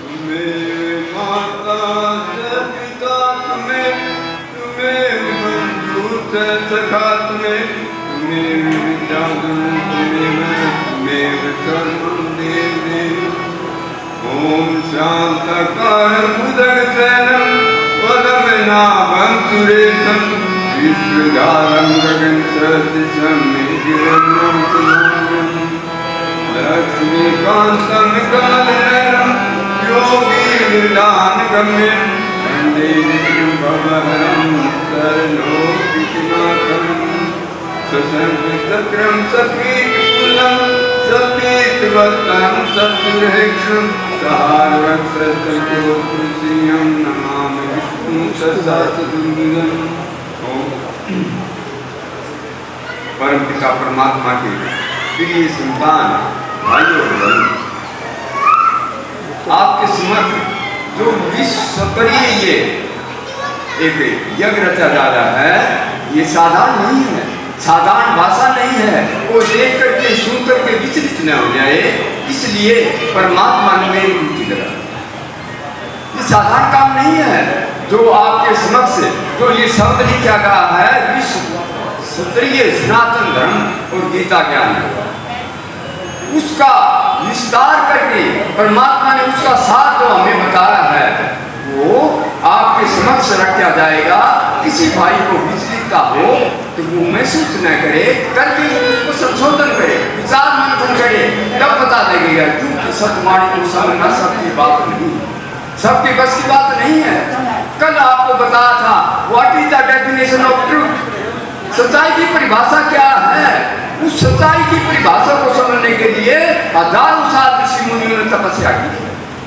तुम्हें माता से पिता, तुम्हें बंधु से सखा, तुम्हें जागरण, तुम्हें सर्वं देवे। ओम शांतकारं भुजगशयनं पद्मनाभं सुरेशं विश्वधारं गगनसदृशं मेघवर्णं शुभांगं लक्ष्मीकान्तं कमलनयनं योगीन्द्रध्यानगम्यं वन्दे विष्णुं भवहरं सर्वलोकैकनाथं सशङ्खचक्रं सपीतफुलं सपीतवस्त्रं सत्सुरेक्षं सहारवक्षस्थलकोटुसिंहं नमामि विष्णुं सदाशिवलिंगं। परम पिता परमात्मा के प्रिय संतान भाइयों और बहनों, आपके समक्ष जो विश्व स्तरीय ये एक यज्ञ रचा जा रहा है, ये साधारण नहीं है, साधारण भाषा नहीं है। वो देख करके सुन करके विचलित न हो जाए, इसलिए परमात्मा ने मेरी रुचि लगा। ये साधारण काम नहीं है जो आपके समक्ष जो ये शब्द लिखा गया है, विश्व स्तरीय सनातन धर्म और गीता ज्ञान, उसका विस्तार करके परमात्मा ने उसका सार जो हमें बताया है वो आपके समक्ष रखा जाएगा। किसी भाई को विचलितता हो तो वो महसूस न करे, करके उसको संशोधन करे, विचार मंथन करे, तब पता लगेगा। क्योंकि सत्यवाणी को समझना सबकी बात नहीं, सबके बस की बात नहीं है। कल आपको बताया था what is the definition of truth, सच्चाई की परिभाषा क्या है। उस सच्चाई की परिभाषा को समझने के लिए हजारों साल ऋषि मुनियों ने तपस्या की।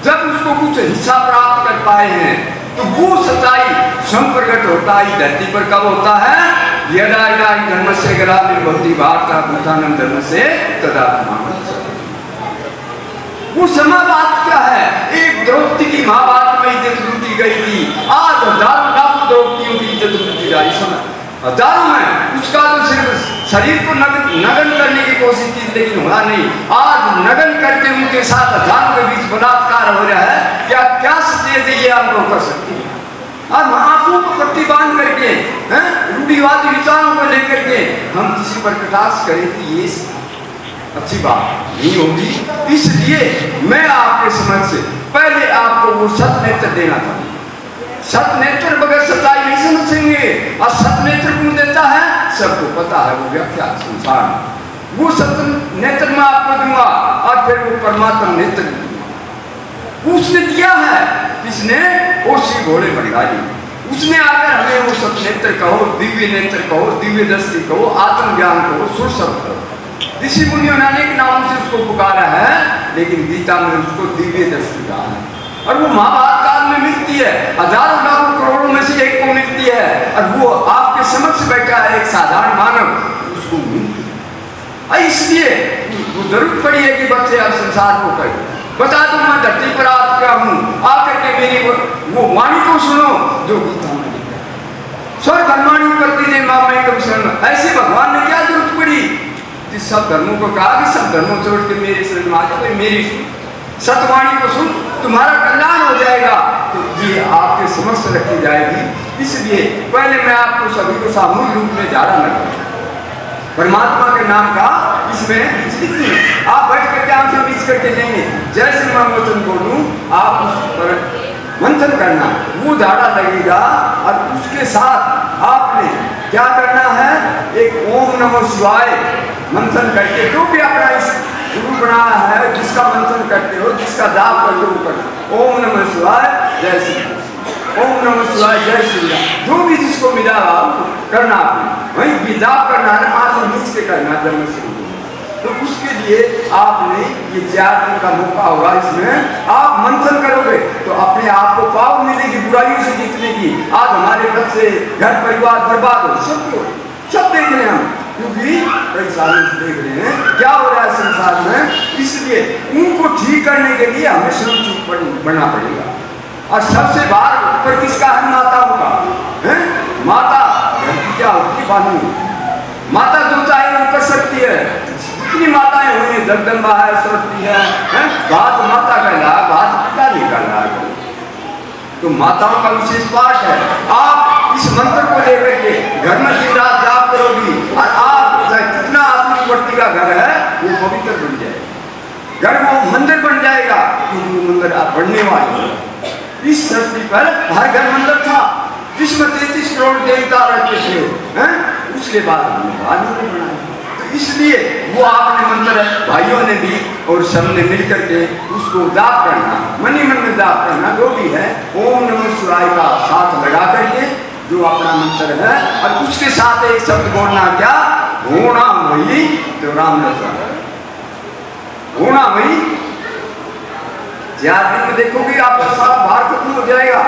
जब उसको कुछ हिस्सा प्राप्त कर पाए हैं तो वो सच्चाई संप्रकट होता है धरती पर। कब होता है? यदा यदा धर्मस्य ग्लानिर्भवति भारताभूतानं धर्मस्य तदात्मा। वो समय बात क्या है? एक द्रौपदी की महाभारत में इज्जत लूटी गई थी, आज हजारों लाखों द्रौपदियों की इज्जत लूटी जा रही समय हजारों में। उसका तो सिर्फ शरीर को नगन करने की कोशिश की, लेकिन हुआ नहीं। आज नगन करके उनके साथ हजारों के बीच बलात्कार हो रहा है। क्या क्या सत्य ये आप लोग कर सकते हैं? आज आंखों को पट्टी बांध करके रूढ़िवादी विचारों को लेकर के हम किसी पर कटाक्ष करें तो ये अच्छी बात नहीं होगी। इसलिए मैं आपके समक्ष पहले आपको वो सत्नेत्र देना था। सत्नेत्र बगैर सच्चाई नहीं समझेंगे। और सत्नेत्र कौन देता है? सबको पता है, वो व्याख्या संसार में। वो सत्नेत्र में आपको दूंगा और फिर वो परमात्मा नेत्र दूंगा। उसने दिया है, किसने? वो श्री भोले भंडारी। उसने आकर हमें वो सत्नेत्र कहो, दिव्य नेत्र कहो, दिव्य दृष्टि कहो, आत्मज्ञान कहो, सुर शब्द कहो। ऋषि मुनियों ने अनेक नामों से उसको पुकारा है, लेकिन गीता में उसको दिव्य दृष्टि कहा है। और वो महाभारत काल में मिलती है, हजारों लाखों करोड़ों में से एक को मिलती है। और वो आपके समक्ष बैठा है एक साधारण मानव, उसको मिलती है। इसलिए वो जरूरत पड़ी है कि बच्चे अब संसार को कहे, बता दो मैं धरती पर आ चुका हूँ, आकर के मेरी वो वाणी को सुनो जो गीता में लिखा है। स्वर धर्माणी प्रतिदे मामैकं शरणं। ऐसे भगवान ने क्या जरूरत पड़ी? जिस सब धर्मों को कहा कि सब धर्मों छोड़ के मेरे शरण में आ जाओ, मेरी सतवाणी को सुन, तुम्हारा कल्याण हो जाएगा। तो ये आपके समक्ष रखी जाएगी। इसलिए पहले मैं आपको सभी को सामूहिक रूप में जाना लगा परमात्मा के नाम का। इसमें आप बैठ करके आंखें बीच करके लेंगे, जैसे मैं वचन बोलूं आप उस पर मंथन करना, वो झाड़ा लगेगा। और उसके साथ आपने क्या करना है? एक ओम नमः शिवाय मंथन करके, जो भी अपना इस गुरु बनाया है, जिसका मंथन करते हो, जिसका जाप करते हो करना। ओम नमः शिवाय जय श्री राम, ओम नमः शिवाय जय श्री राम। जो भी जिसको मिला करना, आपने वही भी जाप करना है, आंख नीच के करना जन्म से। तो उसके लिए आपने ये 4 दिन का मौका होगा, इसमें आप मंथन करोगे तो अपने आप को पावर मिलेगी बुराइयों से जीतने की। आज हमारे बच्चे घर परिवार बर्बाद हो, सब देख रहे हैं हम, क्योंकि कई सालों से देख रहे हैं क्या हो रहा है संसार में। इसलिए उनको ठीक करने के लिए हमें श्रम बढ़ना पड़ेगा। और सबसे बाहर ऊपर किसका है? माताओं का है। माता घर की क्या होती है? बानी। माता जो चाहे वो कर सकती है। जितनी माताएं हुई, जगदम्बा है, सरस्वती है, भात माता कहला, भात पिता नहीं कहला। तो माताओं का विशेष पाठ है। आप इस मंत्र को लेकर के घर में दिन रात जाप करोगी और आप कितना आत्मिक वर्ती का घर है वो पवित्र बन जाएगा, घर वो मंदिर बन जाएगा, क्योंकि वो मंदिर आप बढ़ने वाले हो। इस धरती पर हर घर मंदिर था जिसमें 33 करोड़ देवता रहते थे, हैं? उसके बाद हमने बाद में बनाया। तो इसलिए वो आपने मंत्र भाइयों ने भी और सबने मिलकर के उसको जाप करना, मनी मन में जाप करना, जो भी है ओम नमः शिवाय का साथ लगा करके जो अपना मंत्र है, और उसके साथ एक शब्द बोलना, क्या? होना वही तो राम होना वही। 4 दिन में देखोगे आपका सारा भार खत्म हो जाएगा।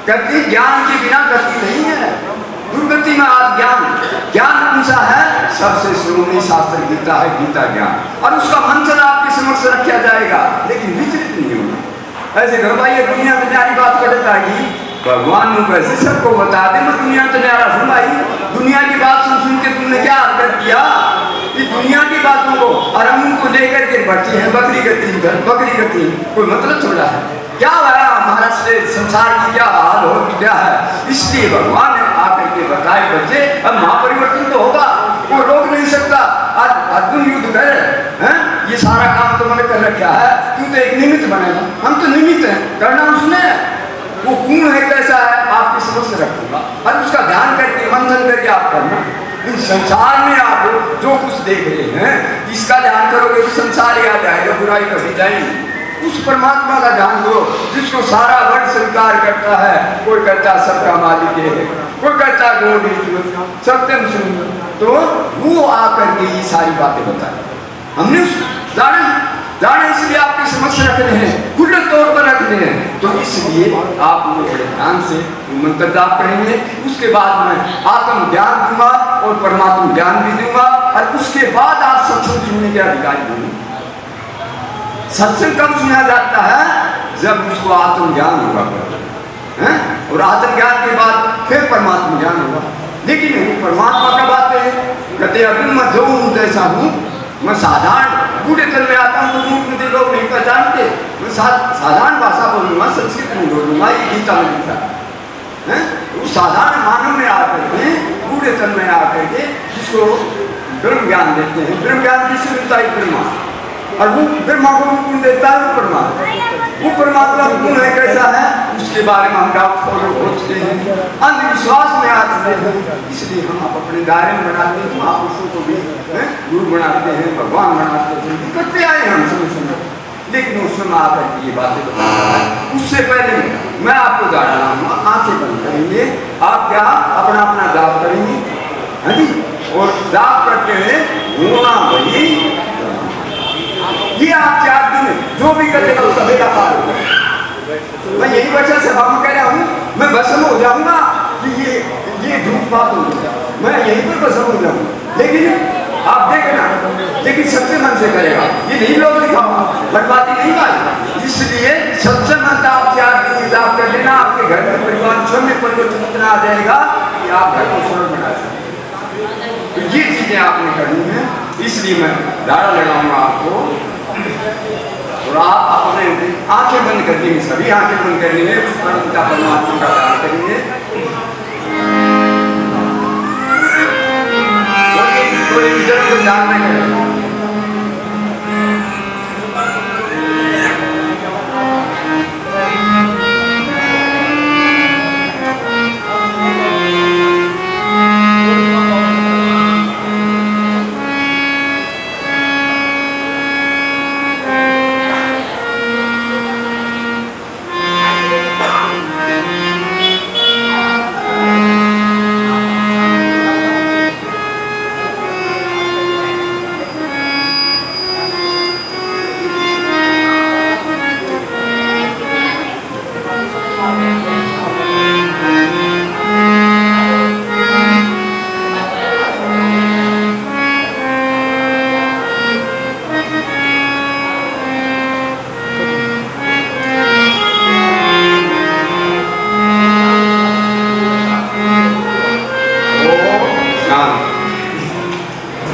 गति ज्ञान के बिना गति नहीं है, दुर्गति में आज ज्ञान कौन सा है? सबसे शिरोमणि शास्त्र गीता है, गीता ज्ञान, और उसका मंत्र आपके समक्ष रखा जाएगा, लेकिन विचलित नहीं होना। ऐसे घर भाई दुनिया में न्यारी बात करता है कि भगवान ने वैसे सबको बता दे, मैं दुनिया तो न्यारा सुनाई, दुनिया की बात सुन के तुमने क्या हरकत किया? ये दुनिया की बातों को और हम उनको लेकर के बच्चे हैं बकरी गति कोई मतलब छोड़ा है क्या? हुआ हमारा संसार की क्या हाल हो क्या है? इसलिए भगवान ने आकर के बताए बच्चे अब महापरिवर्तन तो होगा, कोई रोक नहीं सकता। अर्जुन युद्ध करे हैं, ये सारा काम तो मैंने कर रखा है, तू तो एक निमित्त बनेगा, हम तो निमित्त हैं, करना उसने। वो कौन है, कैसा है, आपकी समझ रखूंगा और उसका ध्यान करके मंथन करके आप करना। इन संसार में आप जो कुछ देख रहे हैं इसका ध्यान करोगे तो संसार ही आ जाएगा, बुराई कभी जाएगी। उस परमात्मा का ध्यान करो जिसको सारा वर्ड स्वीकार करता है। कोई कहता सबका मालिक है, कोई कहता गोविंद सत्यम सुंदर, तो वो आकर के ये सारी बातें बताए। हमने उस जाने इसलिए आपकी समक्ष रख रहे हैं, खुले तौर पर रख रहे हैं, तो इसलिए आप लोग बड़े ध्यान से मंत्र जाप करेंगे। उसके बाद मैं आत्म ज्ञान दूंगा और परमात्मा ज्ञान भी दूंगा, और उसके बाद आप सत्संग सुनने के अधिकारी होंगे। सत्संग कब सुना जाता है? जब उसको आत्म ज्ञान होगा, और आत्म ज्ञान के बाद फिर परमात्मा ज्ञान होगा। लेकिन वो परमात्मा कब आते हैं? कहते अर्जुन मैं जो हूँ जैसा हूँ, मैं साधारण बूढ़े तल में आता हूँ तो मूर्ख मुझे लोग नहीं पहचानते, मैं साधारण भाषा बोलूँगा, संस्कृत नहीं बोलूँगा, ये गीता में लिखा है। वो साधारण मानव में आकर के बूढ़े तल में आकर के जिसको ब्रह्म ज्ञान देते हैं। ब्रह्म ज्ञान किससे मिलता है? ब्रह्मा, और वो ब्रह्मा को गुण देता है वो परमात्मा गुण है कैसा है उसके बारे में हम फॉलो खोजते हैं, अंधविश्वास में आते हैं। इसलिए हम अपने दायरे में बनाते हैं, महापुरुषों को भी गुरु बनाते हैं, भगवान बनाते हैं, करते आए हम समय। लेकिन उस समय आकर ये बातें बताता है। उससे पहले मैं आपको जाना लाऊंगा, आंखें बंद करेंगे, आप क्या अपना अपना जाप करेंगे, है जी, और जाप करते हुए होना वही। ये आप 4 दिन जो भी करते हैं उसका बेटा पार होगा। मैं यही वजह से हम कह रहा हूँ, मैं भस्म हो जाऊंगा कि ये झूठ बात हो जाएगा, मैं यहीं पर भस्म हो जाऊंगा। लेकिन आप देखना, लेकिन सच्चे मन से करेगा, ये नहीं लोग दिखाऊंगा, बर्बादी नहीं आएगी। इसलिए सच्चे मन का आप 4 दिन जाप कर लेना, आपके घर में परिवार में परिवर्तन इतना आ जाएगा कि आप घर को सरल बना सकते। तो ये चीजें आपने करनी है, इसलिए मैं दाड़ा लगाऊंगा आपको, और आप अपने आंखें बंद कर देंगे, सभी आंखें बंद कर लेंगे, उस परमात्मा का ध्यान करेंगे। कोई इधर को ध्यान नहीं करेगा।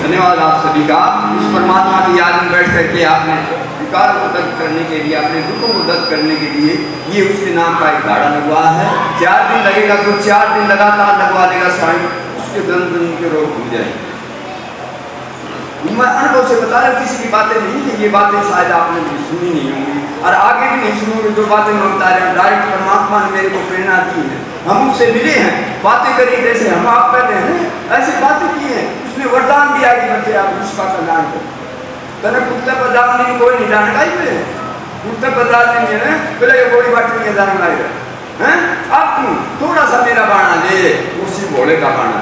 धन्यवाद आप सभी का। उस परमात्मा की याद में बैठ करके आपने विकारों को दर्द करने के लिए, अपने दुखों को दर्द करने के लिए ये उसके नाम का एक गाड़ा लगवा है। 4 दिन लगेगा तो 4 दिन लगातार लगवा देगा साड़ी, उसके दंद के रोग हो जाएंगे। मैं अनुभव से बता रहा हूँ, किसी की बातें नहीं है, ये बातें शायद आपने भी सुनी नहीं होंगी और आगे भी नहीं सुनोगे। जो बातें मैं बता रहे हैं डायरेक्ट परमात्मा ने मेरे को प्रेरणा दी है, हम उससे मिले हैं, बातें करी जैसे हम आप कर रहे हैं, ऐसी बातें की हैं। उसने वरदान दिया कि बच्चे आप उसका कल्याण करो। तने कुत्ते पर जाने कोई नहीं जाने का ही कुत्ते पर जाने नहीं है बोले ये गोली बाटी में जाने लायक है। अब तू थोड़ा सा मेरा बाणा ले, उसी भोले का बाणा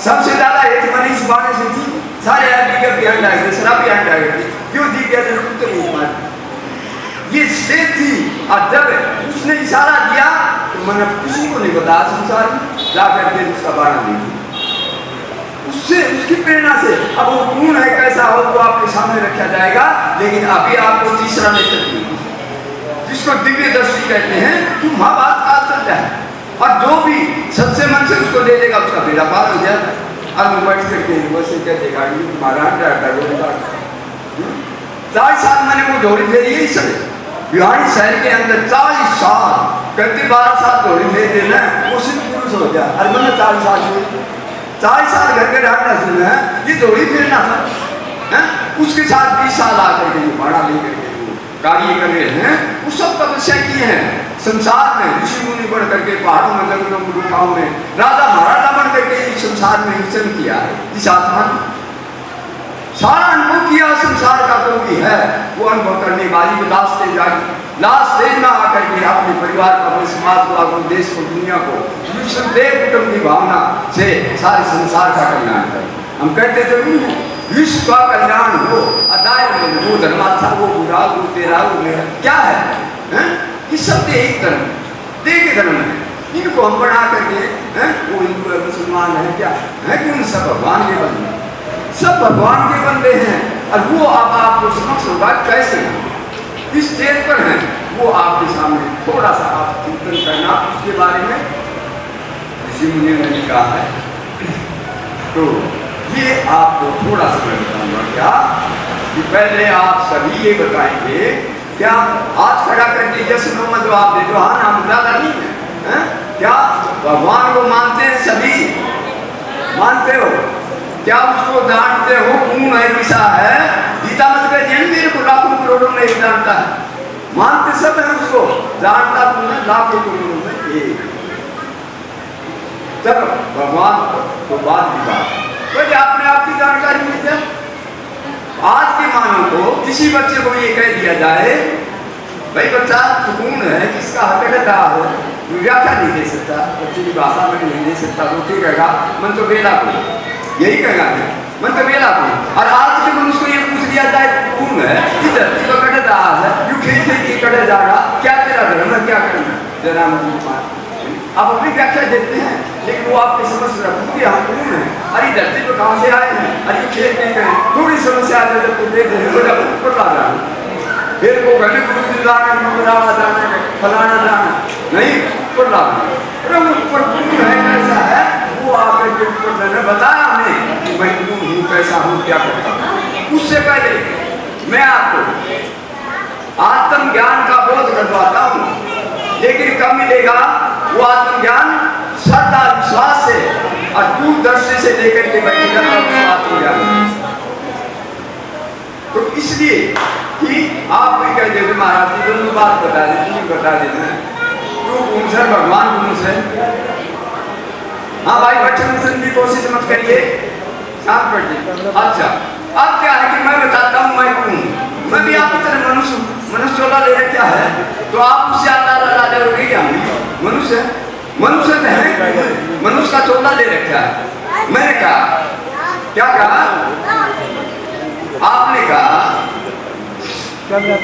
सबसे ज्यादा एक मनीष बाणे से थी, सारे आदमी के बिहान आए थे, शराबी आंट आए थे, क्यों दी गया था कुत्ते नहीं मार। ये से थी और जब उसने इशारा दिया तो मैंने किसी को नहीं बताया संसार में, जाकर के उसका बाणा नहीं, उससे उसकी प्रेरणा से। अब वो कौन है कैसा हो वो आपके सामने रखा जाएगा, लेकिन अभी आपको तीसरा नेत्र जिसको दिव्य दृष्टि कहते हैं कि महाभारत काल चलता है और जो भी सच्चे मन से उसको ले लेगा उसका बेड़ा पार हो जाएगा। और वो बैठ करके वैसे क्या देखा महाराज 40 साल मैंने वो झोड़ी फेरी है। इस भिवानी शहर के अंदर 40 साल करते 12 साल झोड़ी फेर देना वो सिर्फ पुरुष हो जाए। और मैंने 40 साल 40 साल घर के डांटा सुना है, ये झोड़ी फेरना था। उसके साथ 20 साल आकर के भाड़ा लेकर के कार्य कर रहे हैं, वो सब तपस्या किए हैं संसार में, ऋषि मुनि बढ़ करके पहाड़ों में, जंगलों में, गुफाओं में, राजा महाराजा बन करके इस संसार में विचरण किया है। इस आत्मा ने सारा अनुभव किया संसार का जो भी है वो अनुभव करने वाली लास्ट स्टेज में आकर के अपने परिवार को, अपने समाज को, अपने देश को, दुनिया को विश्वदेव कुटुंब की भावना से सारे संसार का कल्याण करें। हम कहते थे विश्व का कल्याण हो, अदाय वो धर्माथा, वो बुरा, वो तेरा, वो मेरा, क्या है? ये सब एक धर्म, देख धर्म है, इनको हम बना करके वो हिंदू है, मुसलमान है, क्या है कि उन सब भगवान के बंदे, सब भगवान के बंदे हैं। और वो अब आपको समझ होगा कैसे किस स्टेज पर हैं, वो आपके सामने थोड़ा सा आप चिंतन करना उसके बारे में ऋषि मुनि ने कहा है। तो ये आपको थोड़ा सा मैं बताऊंगा क्या कि पहले आप सभी ये बताएंगे क्या आज खड़ा करके जैसे मोहम्मद जो आप दे दो, हाँ नाम ज्यादा नहीं है, क्या भगवान को मानते हैं सभी? मानते हो क्या? उसको जानते हो कौन है, दिशा है? गीता मत का जैन मेरे को लाखों करोड़ों में एक जानता है, मानते सब है उसको, जानता तुमने लाखों करोड़ों में एक। चलो भगवान तो बात की बात तो अपने आप की जानकारी मिल जाए। आज के मानव को किसी बच्चे को ये कह दिया जाए भाई बच्चा सुकून है, किसका हकदा है, व्याख्या नहीं दे सकता, बच्चे की भाषा में नहीं दे सकता, तो ठीक कहेगा मन तो बेला को, यही कहेगा मन तो बेला को। और आज के मनुष्य को ये पूछ दिया जाए सुकून है कि धरती को कटदा है, यू खेल खेल के कटे जा रहा, क्या तेरा धर्म है, क्या करना? जरा आप अपनी व्याख्या देते हैं लेकिन वो आपकी समझ रखोगे हम कौन है, अरे धरती पर कहाँ से आए हैं, अरे खेल नहीं करें, थोड़ी समस्या आ जाए तो देते हैं ऊपर ला रहा है, फिर वो कहने को जाना फलाना जाना नहीं ऊपर ला रहा, अरे ऊपर कौन है कैसा है वो आपके ऊपर मैंने बताया हमें कि मैं कौन हूँ, कैसा हूँ, क्या करता हूँ। उससे पहले मैं आपको आत्म ज्ञान का बोध करवाता हूँ, लेकिन कब मिलेगा वो आत्मज्ञान? श्रद्धा विश्वास से और दूरदर्शी से लेकर के बैठेगा आत्मज्ञान। तो इसलिए कि आप भी कह देते महाराज जी दोनों बात बता देते हैं तू कौन से भगवान कौन से? हाँ भाई वचन सुनने की कोशिश मत करिए, साथ बैठिए। अच्छा अब क्या है कि मैं बताता हूँ मैं कौन, मैं भी आपकी तरह मनुष्य चोला ले रहा क्या है, तो आप उससे राजा रोगी क्या मनुष्य मनुष्य है, मनुष्य का चोला ले रखा है। मैंने कहा क्या कहा? आपने कहा डॉक्टर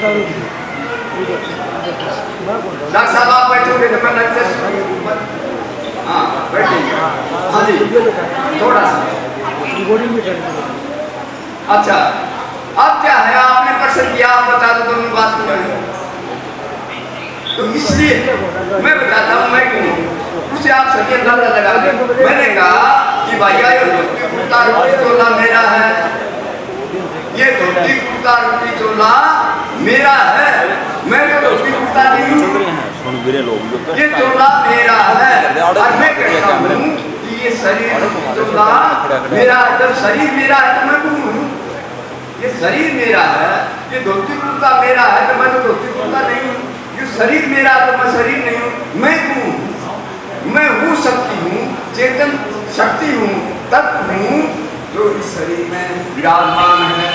साहब आप बैठोगे तो मैं हाँ बैठेंगे, हाँ जी थोड़ा सा। अच्छा अब क्या है आपने प्रश्न किया, आप बता दो दोनों बात करें। तो इसलिए मैं बताता हूँ मैं कौन, उसे आप सही अंदाजा लगा दें। मैंने कहा कि भैया ये धोती कुर्ता रोटी चोला मेरा है, ये धोती कुर्ता रोटी चोला मेरा है, मैं तो धोती कुर्ता नहीं हूँ, ये चोला मेरा है। और मैं कहता हूँ कि ये शरीर चोला मेरा, जब शरीर मेरा है तो मैं कौन हूँ? ये शरीर मेरा है, ये धोती कुर्ता मेरा है तो मैं तो धोती कुर्ता नहीं हूँ। ये शरीर मेरा है तो मैं शरीर नहीं हूँ। मैं कौन हूँ? मैं वो शक्ति हूँ, चेतन शक्ति हूँ, तत्व हूँ जो इस शरीर में विराजमान है।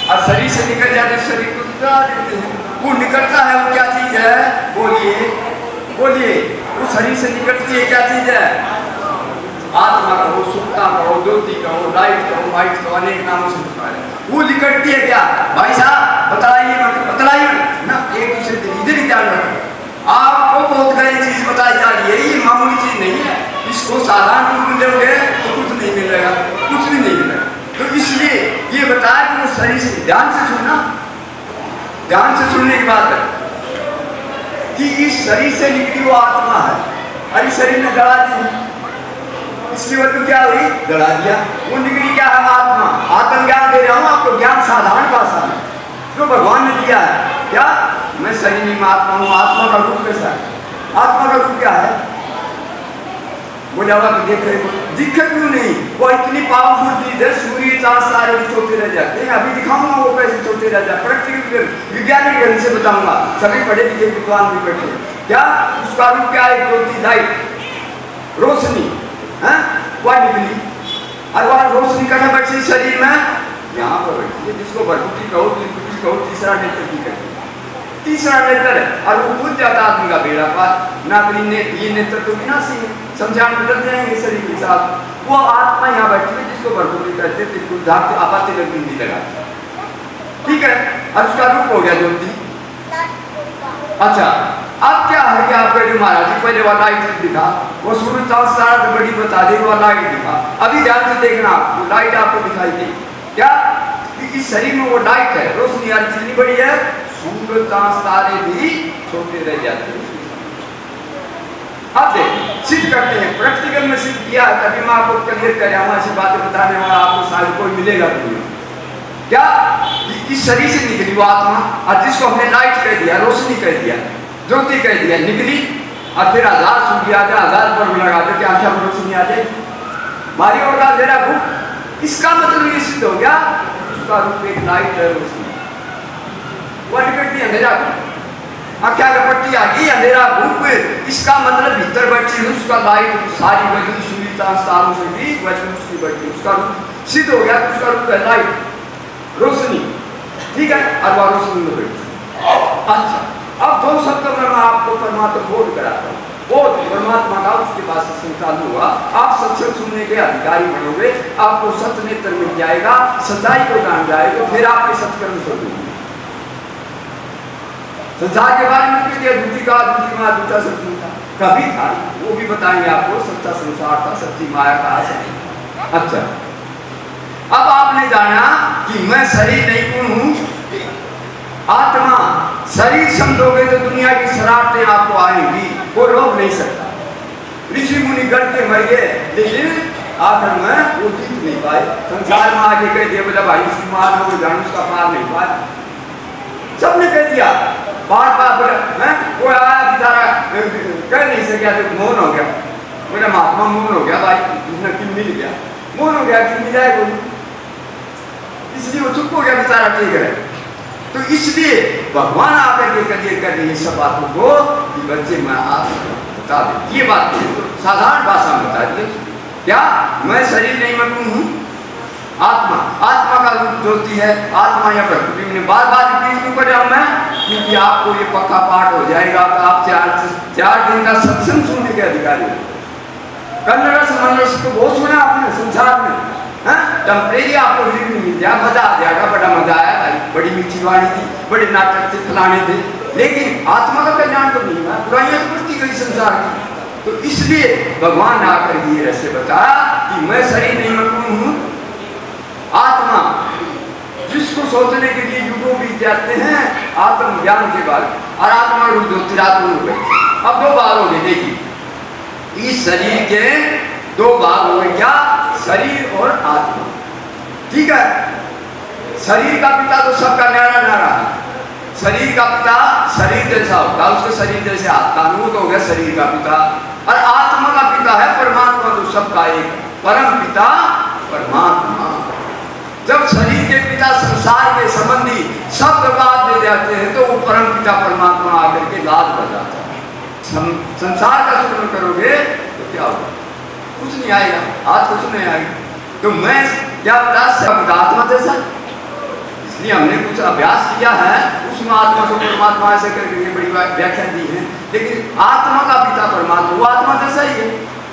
और शरीर से निकल जाते शरीर को जला देते हैं। वो निकलता है, वो क्या चीज है? बोलिए बोलिए, वो शरीर से निकलती है क्या चीज है? आत्मा कहो, सुखता कहो, ज्योति कहो, लाइट कहो, वाइट कहो, अनेक नामों से पुकारे। वो निकलती है क्या? भाई साहब बतलाइए ना, एक दूसरे से इधर ही ध्यान रखो। आपको बहुत बड़ी चीज बताई जा रही है, ये मामूली चीज नहीं है। इसको साधारण रूप में लोगे तो कुछ नहीं मिलेगा, कुछ भी नहीं मिलेगा। तो इसलिए ये बताया कि वो शरीर से, ध्यान से सुनना, ध्यान से सुनने की बात है कि इस शरीर से निकली वो आत्मा है, और इस शरीर ने जला दी। इसकी वजह क्या हुई? जला दिया। वो निकली क्या है? आत्मा। आत्म ज्ञान दे रहा हूं आपको, ज्ञान साधारण भाषा में जो भगवान ने दिया है। क्या? मैं शरीर नहीं, मैं आत्मा हूं। आत्मा का रूप कैसा है? आत्मा का रूप क्या है? बोला हुआ तो देख रहे, दिखे क्यों नहीं? वो इतनी पावरफुल चीज है, सूर्य चांद सारे भी छोटे रह जाते हैं। अभी दिखाऊंगा वो कैसे छोटे रह जाते, प्रैक्टिकल वैज्ञानिक ढंग से बताऊंगा। सभी पढ़े लिखे विद्वान भी बैठे। क्या उसका रूप क्या है? ज्योति, लाइट, रोशनी है, वह निकली। और वह रोशनी कहाँ बैठी? शरीर में यहाँ पर बैठी है, जिसको भरभूति कहो, कहो, तीसरा नेत्र की कहते हैं, तीसरा नेत्र है। और वो खुद जाता आदमी का बेड़ा पार ना, ये नेत्र तो विनाशी है, संसार में बदल जाएंगे शरीर के साथ। वो आत्मा यहाँ बैठी है जिसको भरभूति कहते हैं, धातु आपाती बिंदी लगा, ठीक है। और उसका रूप हो गया ज्योति। अच्छा, अब क्या है कि आपका जो महाराज जी पहले वाला लाइट दिखा, वो सूर्य चांद सारा बड़ी बता दे, वो लाइट दिखा। अभी ध्यान से देखना, वो लाइट आपको दिखाई दी क्या? कि इस शरीर में वो लाइट है, रोशनी यार जितनी बड़ी है, सूर्य चांद तारे भी छोटे रह जाते हैं। अब देख सिद्ध करते हैं, प्रैक्टिकल में सिद्ध किया है, तभी मैं आपको क्लियर कर रहा हूँ। ऐसी बातें बताने वाला आपको शायद कोई मिलेगा नहीं। क्या? इस शरीर से निकली वो आत्मा, और जिसको हमने लाइट कह दिया, रोशनी कह दिया, ज्योति कह दिया, निकली। और फिर 1000 सूर्य आ जाए, 1000 बल्ब लगा दे, क्या आंखें में रोशनी आ जाए? मारी और का अंधेरा भूख। इसका मतलब ये सिद्ध हो गया, उसका रूप एक लाइट है, रोशनी। वह निकलती है अंधेरा भूख, आख्या का पट्टी आ गई अंधेरा भूख। इसका मतलब भीतर बैठी है उसका लाइट, सारी वजह सूर्य तारों से भी वजह उसकी बैठी, उसका रूप सिद्ध हो गया। उसका रूप है लाइट, रोशनी, ठीक है। और वह रोशनी में बैठी। अच्छा, अब 2 शब्दों में मैं आपको परमात्मा बोध कराता हूँ। बोध परमात्मा का, उसके बाद सत्संग चालू हुआ। आप सत्संग सुनने के अधिकारी बनोगे, आपको सत्य नेत्र मिल जाएगा, सच्चाई को जान जाएगा, फिर आपके सत्कर्म शुरू होंगे। संसार के बारे में क्या? दूती का, दूती माँ, दूता सत्य था, कभी था, वो भी बताएंगे आपको। सच्चा संसार था, सच्ची माया का आशय। अच्छा, अब आपने जाना कि मैं शरीर नहीं, कौन हूं? आत्मा। शरीर समझोगे तो दुनिया की शरारतें आपको आएंगी, कोई रोक नहीं सकता। ऋषि मुनि गढ़ के मर गए, लेकिन आखिर में वो जीत नहीं पाए। संसार में आके कह दिया, बोला भाई उसकी मार हो जान, उसका पार नहीं पाए। सबने कह दिया, बार बार बोला है, कोई आया बेचारा कह नहीं सका, तो मौन हो गया। बोला महात्मा मौन हो गया भाई, उसने किन मिल गया, मौन हो गया, किन मिल जाएगा, इसलिए वो चुप हो गया बेचारा, ठीक है। तो इसलिए भगवान आकर के करिए कर रही सब बातों को कि बच्चे मैं आप बता दें, ये बात तो साधारण भाषा में बता दिए। क्या? मैं शरीर नहीं, मैं कौन हूँ? आत्मा। आत्मा का रूप ज्योति है, आत्मा या प्रकृति ने बार बार रिपीट क्यों कर रहा हूं मैं? क्योंकि आपको ये पक्का पाठ हो जाएगा तो आप 4 दिन का सत्संग सुनने के अधिकारी हो। कन्नड़ समन्वय तो बहुत सुना आपने संसार में, टेम्परेरी आपको रीड मिल जाए, मजा आ जाएगा, बड़ा मजा आया भाई, बड़ी मीठी वाणी थी, बड़े नाटक थे, फलाने थे, लेकिन आत्मा का कल्याण तो नहीं हुआ, बुराइयां तो बढ़ती गई संसार की। तो इसलिए भगवान ने आकर ये रहस्य बताया कि मैं शरीर नहीं, मैं कौन हूँ? आत्मा। जिसको सोचने के लिए युगों बीत जाते हैं आत्मज्ञान के बाद, और आत्मा रूप ज्योतिरात्मा हो गए। अब 2 भाग हो गए, देखिए इस शरीर के 2 भाग हो गए, क्या? शरीर और आत्मा, ठीक है। शरीर का पिता तो सबका न्यारा न्यारा है, शरीर का पिता शरीर जैसा होता है, उसके शरीर जैसे आता है, वो तो हो गया शरीर का पिता। और आत्मा का पिता है परमात्मा, तो सबका एक परम पिता परमात्मा। जब शरीर के पिता संसार के संबंधी सब बर्बाद दे जाते हैं तो वो परम पिता परमात्मा आकर के लाज बजाता है। संसार का शुक्र करोगे तो क्या होगा? कुछ नहीं आएगा, आज कुछ नहीं आएगा। तो मैं क्या बता आत्मा जैसा, इसलिए हमने कुछ अभ्यास किया है, उसमें आत्मा को परमात्मा ऐसे करके बड़ी व्याख्या दी है। लेकिन आत्मा का पिता परमात्मा, वो आत्मा जैसा ही है।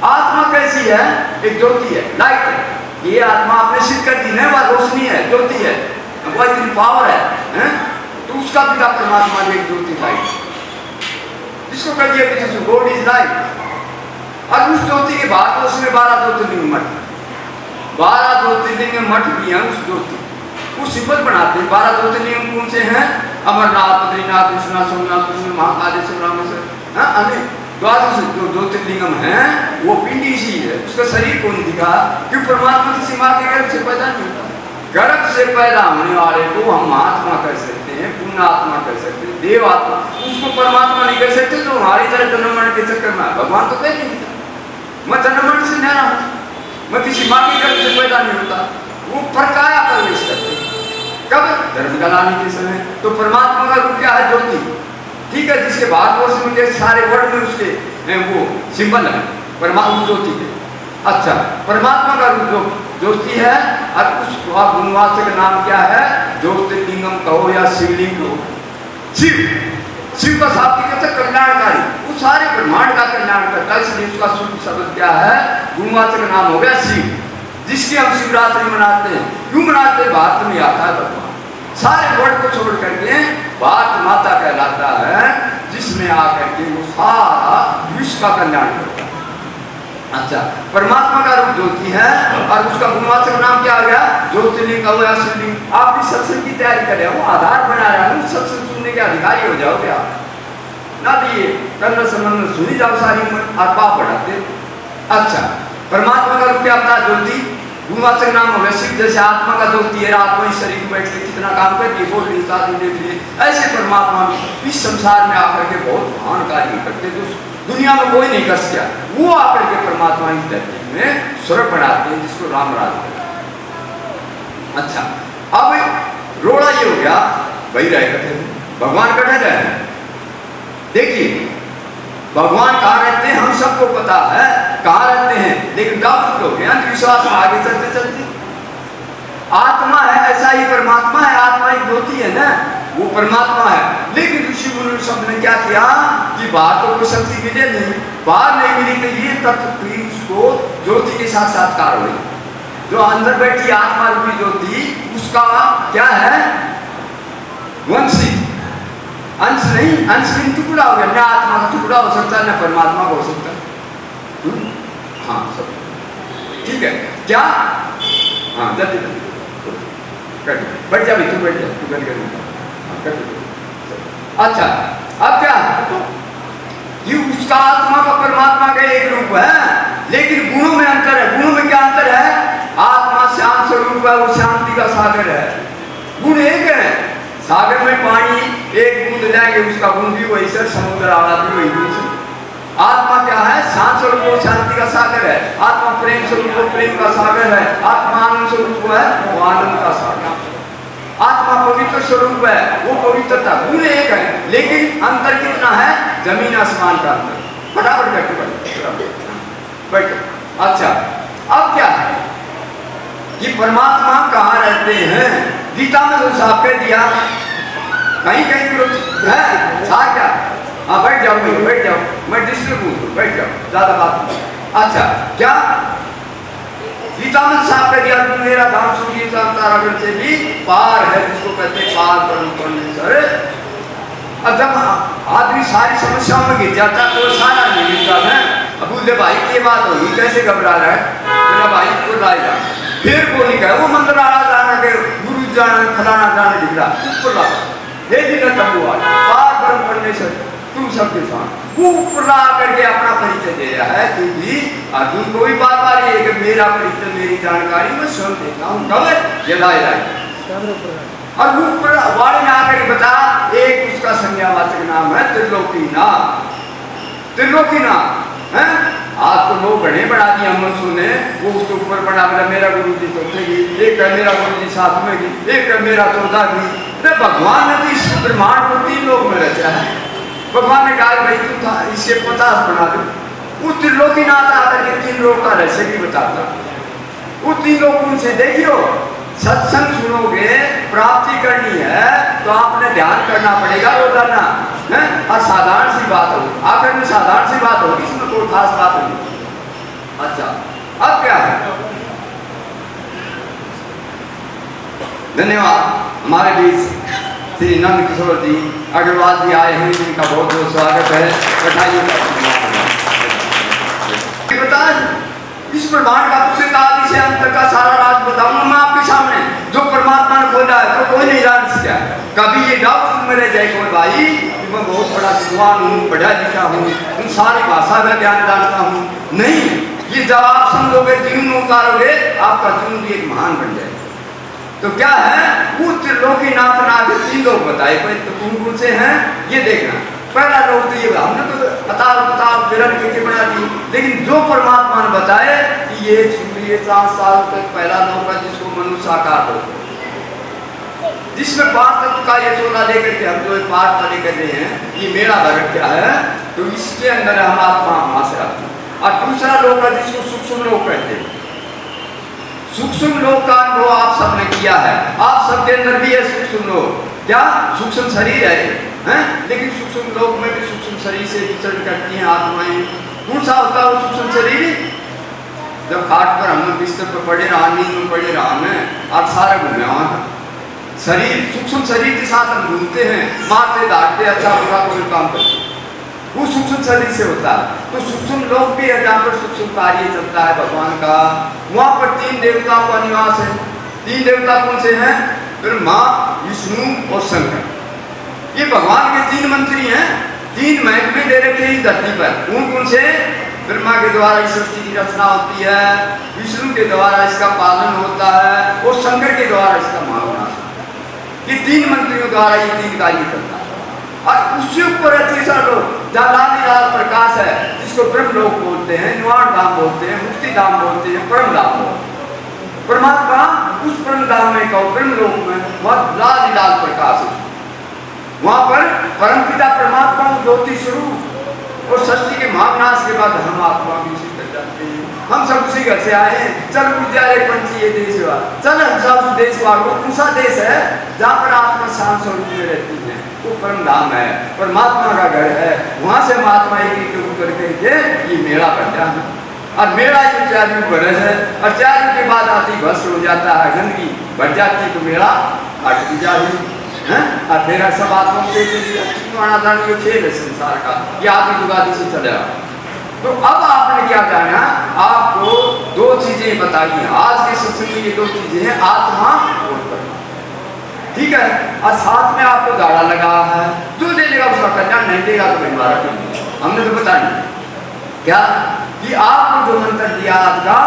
आत्मा कैसी है? एक ज्योति है, लाइट है। ये आत्मा आपने सिद्ध कर दी ना, वह रोशनी है, ज्योति है, वो इतनी पावर है? तो उसका पिता परमात्मा ने एक ज्योति लाइट, जिसको कर दिया गॉड इज लाइट। और उस ज्योति के बाद उसमें 12 ज्योतिर्लिंग मठ, 12 ज्योतिर्लिंग मठ भी है उस ज्योति वो सिंबल बनाते हैं। 12 ज्योतिर्लिंग कौन से हैं? अमरनाथ, बद्रीनाथ, विश्वनाथ, सोमनाथ, कृष्ण, महाकालेश्वर, रामेश्वर, अन्य 12 जो ज्योतिर्लिंगम हैं वो पिंडी सी है। उसका शरीर कौन दिखा? क्यों? परमात्मा किसी माँ के गर्भ से पैदा नहीं होता। गर्भ से पैदा होने वाले को हम आत्मा कर सकते हैं, पूर्ण आत्मा कर सकते हैं, देव आत्मा। उसको परमात्मा नहीं कर सकते जो हमारी तरह जन्म मरण के चक्कर में। भगवान तो कह नहीं था मैं जन्म मरण से न्यारा हूँ, मैं किसी माँ के गर्भ से पैदा नहीं होता। वो परकाया प्रवेश करते कब? धर्म गलाने के समय। तो परमात्मा का रूप क्या है? ज्योति, ठीक है, जिसके भारतवर्ष में के सारे वर्ड में उसके वो सिंबल है परमात्मा ज्योति के। अच्छा, परमात्मा का रूप जो ज्योति है, और उस गुणवाचक नाम क्या है? ज्योतिर्लिंगम कहो या शिवलिंग कहो। शिव, शिव का शाब्दिक अर्थ कल्याणकारी, वो सारे ब्रह्मांड का कल्याण करता है, इसलिए उसका शुद्ध शब्द क्या है? गुणवाचक नाम हो गया शिव, जिसकी हम शिवरात्रि मनाते हैं। क्यों मनाते हैं? भारत में आता है भगवान, सारे वर्ड को छोड़ करके भारत माता कहलाता है, जिसमें आकर के वो सारा विश्व का कल्याण करता है। अच्छा, परमात्मा का रूप ज्योति है और उसका गुणवाचक नाम क्या आ गया? ज्योतिर्लिंग का हुआ शिवलिंग। आप भी सत्संग की तैयारी कर रहे हो, आधार बना रहे हो, सत्संग सुनने के अधिकारी हो जाओगे आप ना। दिए कर्ण संबंध सुनी जाओ सारी उम्र और पाप बढ़ाते। अच्छा, परमात्मा का रूप क्या अपना? ज्योति, गुणवाचक नाम हो गया शिव। जैसे आत्मा का ज्योति है, आत्मा इस शरीर में बैठ के कितना काम करती है, बोल रही देख लिए, ऐसे परमात्मा इस संसार में आकर के बहुत महान कार्य करते जो दुनिया में कोई नहीं कर सका। वो आकर के परमात्मा इस धरती में स्वर्ग बनाते हैं, जिसको राम राज कहते हैं। अच्छा, अब रोड़ा ये हो गया वही रहे कथे भगवान कठे रहे। देखिए भगवान कहाँ रहते हैं हम सबको पता है कहाँ रहते हैं, लेकिन डाउट लोग अंधविश्वास में आगे चलते चलते आत्मा है, ऐसा ही परमात्मा है। आत्मा एक ज्योति है ना, वो परमात्मा है। लेकिन ऋषि मुनि सब ने क्या किया कि बाहर को कोई शक्ति मिले नहीं, बाहर नहीं मिली तो ये तत्व उसको ज्योति के साक्षात्कार हुई। जो अंदर बैठी आत्मा रूपी ज्योति, उसका क्या है? वंशी अंश नहीं, अंश भी टुकड़ा हो गया। न आत्मा का टुकड़ा हो सकता है, न परमात्मा का हो सकता है। हाँ सब ठीक है क्या? हाँ जल्दी जल्दी बैठ जा, तू बैठ जा, तू कर। अच्छा, अब क्या ये उसका आत्मा का परमात्मा का एक रूप है, लेकिन गुणों में अंतर है। गुणों में क्या अंतर है? आत्मा शांत स्वरूप है, वो शांति का सागर है। गुण एक है, सागर में पानी एक बूंद जाएंगे, उसका गुण भी वही सर, समुद्र आला भी वही गुण सर। आत्मा क्या है? शांत स्वरूप वो शांति का सागर है। आत्मा प्रेम स्वरूप वो प्रेम का सागर है। आत्मा आनंद स्वरूप है वो आनंद का सागर। आत्मा पवित्र स्वरूप है, वो पवित्रता। गुण एक है, लेकिन अंतर कितना है? जमीन आसमान का अंतर। फटाफट बैठो। अच्छा, अब क्या है कि परमात्मा कहाँ रहते हैं? गीता में तो साफ कर दिया, कहीं है साफ क्या? हाँ बैठ जाओ, मैं डिस्टर्ब हूँ, बैठ जाओ, ज्यादा बात नहीं। अच्छा, क्या गीता में साफ कर दिया? तुम मेरा धाम सूर्य तारागण से भी पार है, जिसको कहते हैं पार परम परमेश्वर। अब जब आदमी सारी समस्याओं में गिर जाता है तो सारा नहीं गिरता है। अब बोले भाई ये बात होगी, कैसे घबरा रहा है? मेरा भाई को लाए जा, फिर बोली कहे वो मंदिर आना जाना के गुरु जाना फलाना जाना दिख रहा ऊपर ला हे दिन तबू पार परम परमेश्वर तुम सबके साथ वो ऊपर ला करके अपना परिचय दे रहा है। क्योंकि अर्जुन को भी बात आ रही है कि मेरा परिचय मेरी जानकारी मैं स्वयं देता हूँ। कब? और वो ऊपर वाले ने आकर बता एक संज्ञावाचक नाम है त्रिलोकीनाथ। त्रिलोकीनाथ है। आपको लोग गढ़े बढ़ा दिया मनुष्यों ने, वो उसके ऊपर बना बोला मेरा गुरु जी चौथे की, एक है मेरा गुरु जी सातवें की, एक है मेरा 14 की। अरे भगवान ने तो इस ब्रह्मांड को 3 लोक में रचा है। भगवान ने कहा भाई तू था इसके 50 बना दो। वो त्रिलोकीनाथ आकर के 3 लोक का रहस्य भी बताता। वो 3 लोग उनसे देखियो, सत्संग सुनोगे, प्राप्ति करनी है तो आपने ध्यान करना पड़ेगा रोजाना है। और साधारण सी बात हो, आखिर में साधारण सी बात होगी, इसमें कोई खास बात नहीं। अच्छा अब क्या है? धन्यवाद। हमारे बीच श्री नंद किशोर जी अग्रवाल जी आए हैं, जिनका बहुत बहुत स्वागत है। बधाई बता इस ब्रह्मांड का पूरे आदि से अंत का सारा राज बताऊंगा मैं आपके सामने। जो परमात्मा ने खोला है तो कोई नहीं जान सकता। कभी ये डाउट में रह जाए कोई भाई कि मैं बहुत बड़ा विद्वान हूँ, पढ़ा लिखा हूँ, उन सारी भाषा का ज्ञान जानता हूँ, नहीं। ये जब आप समझोगे, जीवन उतारोगे, आपका जीवन भी एक महान बन जाए। तो क्या है? वो त्रिलोकीनाथ नाथ 3 लोग बताए, कौन से हैं ये देखना। पहला लोग तो ये हमने तो अताल विरल के बना दी, लेकिन जो परमात्मा ने बताए कि ये सूर्य 4 साल तक पहला लोग है जिसको मनुष्य आकार हो, जिसमें 5 तत्व का ये 14 लेकर के हम जो पाठ वाले कर रहे हैं, ये मेरा भरत क्या है, तो इसके अंदर हम आत्मा वहां से आते हैं। और दूसरा लोग है जिसको सूक्ष्म लोग कहते हैं। सूक्ष्म लोक का अनुभव आप सबने किया है, आप सबके अंदर भी है सूक्ष्म लोक। क्या सूक्ष्म शरीर है, लेकिन सूक्ष्म लोक में भी सूक्ष्म शरीर से विचरण करती हैं आत्माएं। कौन सा होता है वो सूक्ष्म शरीर? जब खाट पर हम बिस्तर पर पड़े रहा, नींद में पड़े रहा में आप सारा घूमे शरीर, सूक्ष्म शरीर के साथ हम घूमते हैं, मारते डांटते, अच्छा बुरा कोई काम करते, वो सूक्ष्म शरीर से होता है। तो सूक्ष्म लोक भी है जहाँ पर सूक्ष्म कार्य चलता है भगवान का। वहां पर 3 देवताओं का निवास है। 3 देवता कौन से हैं? ब्रह्मा, विष्णु और शंकर। ये भगवान के 3 मंत्री हैं। 3 महकमे दे रखे हैं धरती पर। कौन से? ब्रह्मा के द्वारा इस सृष्टि की रचना होती है, विष्णु के द्वारा इसका पालन होता है और शंकर के द्वारा इसका महाविनाश होता है। ये 3 मंत्रियों द्वारा ये 3 कार्य करता है। और उससे ऊपर है तीसरा लोक, जहाँ लाल प्रकाश है, जिसको ब्रह्म लोक बोलते हैं, निर्वाण धाम बोलते हैं, मुक्ति धाम बोलते हैं, परम धाम बोलते हैं। परमात्मा उस परम धाम में कहो, ब्रह्म लोक में बहुत लाल प्रकाश है। वहां पर परम पिता परमात्मा ज्योति स्वरूप और सृष्टि के महाविनाश के बाद हम आत्मा भी उसी कर जाते हैं। हम सब उसी घर से आए हैं। चल विद्यालय पंची ये देश हुआ, चल हम सब उस देश वालों कौन सा देश है जहाँ पर आत्मा शांत स्वरूप में रहती है, वो परम धाम है, परमात्मा का घर है। वहां से महात्मा एक उतर के ये मेला बनता है। और मेला ये 4 बरस है, और 4 के बाद आती भस्म हो जाता है, गंदगी बढ़ जाती है, तो मेला हट भी जाती है। और फिर सब आत्मा को खेल है संसार का, ये आदि जुगादी से चलेगा। तो अब आपने क्या जाना, आपको 2 चीजें बताई हैं आज के सत्संग में। ये 2 चीजें हैं, आत्मा और परमात्मा, ठीक है। और साथ में आपको दाड़ा लगा है, जो दे लेगा उसका कल्याण, नहीं देगा तो हमारा नहीं। हमने तो बताया क्या कि आपको जो मंत्र दिया आपका,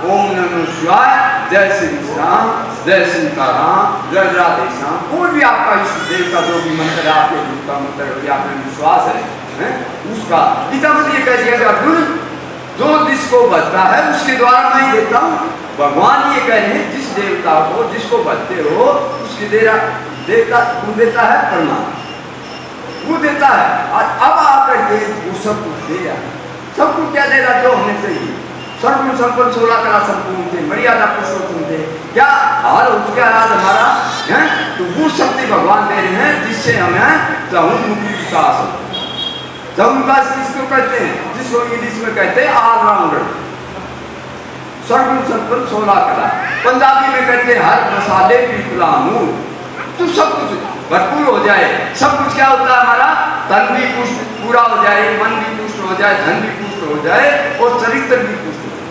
ओम नमः शिवाय, जय श्री राम, जय सीताराम, जय राधे श्याम, कोई भी आपका इस देव का जो भी मंत्र है, आपके गुरु का मंत्र है, आपने विश्वास है उसका गीता में ये कह दिया अर्जुन, जो जिसको बचता है उसके द्वारा मैं ही देता हूँ। भगवान ये कह रहे हैं जिस देवता को जिसको बचते हो उसके देवता कौन देता है? परमात्मा, वो देता है। और अब आप वो सब कुछ दे रहा, सब कुछ क्या दे रहा जो होने चाहिए। सर्वगुण संपन्न 16 कला संपूर्ण थे, मर्यादा पुरुषोत्तम थे, क्या हाल हो चुका आज हमारा है? तो वो शक्ति भगवान दे रहे हैं जिससे हमें चहुमुखी विकास हो। चहुमुखी किसको कहते हैं? जिसको इंग्लिश में कहते हैं ऑलराउंडर। सर्वगुण संपन्न 16 कला, पंजाबी में कहते हैं हर मसाले पिपला मूल। तो सब कुछ भरपूर हो जाए, सब कुछ क्या होता है हमारा? तन भी पुष्ट पूरा हो जाए, मन भी पुष्ट हो जाए, धन भी पुष्ट हो जाए और चरित्र भी पुष्ट हो जाए।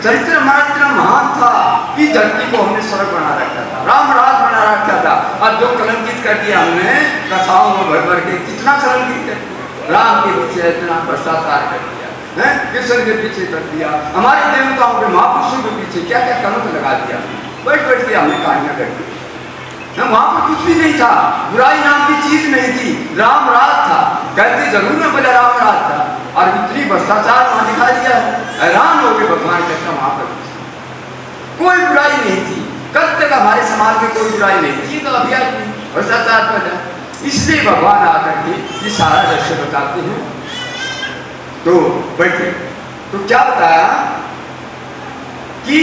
चरित्र हमारा इतना महान था कि धरती को हमने स्वर्ग बना रखा था, राम राज बना रखा था। और जो कलंकित कर दिया हमने कथाओं में भर भर के, कितना कलंकित कर दिया। राम के पीछे इतना भ्रष्टाचार कर दिया है, कृष्ण के पीछे कर दिया, हमारे देवताओं के महापुरुषों के पीछे क्या क्या कलंक लगा दिया। बैठ बैठ के हमने कहानियां कर दी। वहां पर कुछ भी नहीं था, बुराई नाम की चीज नहीं थी, राम राज था। कहते जरूर में बोला राम राज था, और इतनी भ्रष्टाचार वहां दिखा दिया, हैरान हो गए भगवान कहता वहां पर कोई बुराई नहीं थी, कब तक हमारे समाज में कोई बुराई नहीं थी, ये तो अभी भ्रष्टाचार पर है। इसलिए भगवान आकर के ये सारा दृश्य बताते हैं। तो बैठे तो क्या बताया कि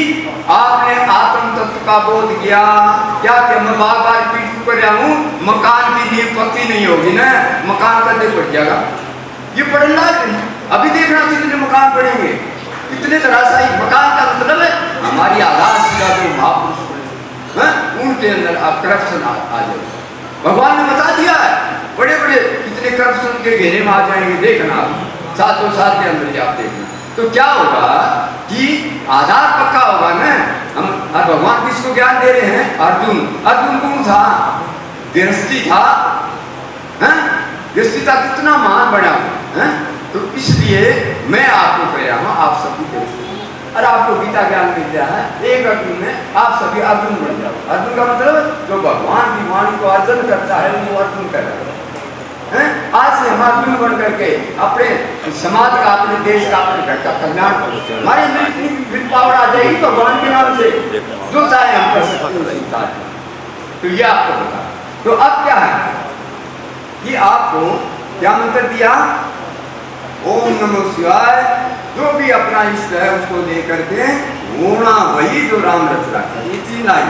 आपने आत्म तत्व का बोध किया, क्या क्या मैं बार बार पीठ कर रहा हूं, मकान की नींव पक्की नहीं होगी ना, मकान कदे पड़ जाएगा, ये पढ़ना है। अभी देखना कितने मकान पड़ेंगे, कितने धराशायी मकान का मतलब है हमारी आधारशिला जो महापुरुष उनके अंदर आप करप्शन आ जाए। भगवान ने बता दिया है, बड़े बड़े कितने करप्शन के घेरे में आ जाएंगे, देखना आप सातों साल के अंदर आप देखना। तो क्या होगा कि आधार पक्का होगा ना। हम और भगवान किसको ज्ञान दे रहे हैं? अर्जुन। अर्जुन कौन था? गृहस्थी था, गृहस्थी था, कितना महान बना है। तो इसलिए मैं आपको कह रहा हूँ, आप सभी गृहस्थी और आपको गीता ज्ञान मिल गया है, एक अर्जुन में आप सभी अर्जुन बन जाओ। अर्जुन का मतलब जो भगवान की वाणी को अर्जन करता है वो अर्जुन कर रहा है। आज से हम अर्जुन बन करके अपने समाज का, अपने देश का, अपने घर का कल्याण करो। हमारे अंदर इतनी विल पावर आ जाएगी भगवान के नाम से, जो चाहे हम कर सकते हैं। तो ये आपको बता। तो अब क्या है कि आपको क्या मंत्र दिया? ओम नमो शिवाय। जो भी अपना इष्ट है उसको लेकर के होना वही जो राम रच रखा। ये तीन लाइन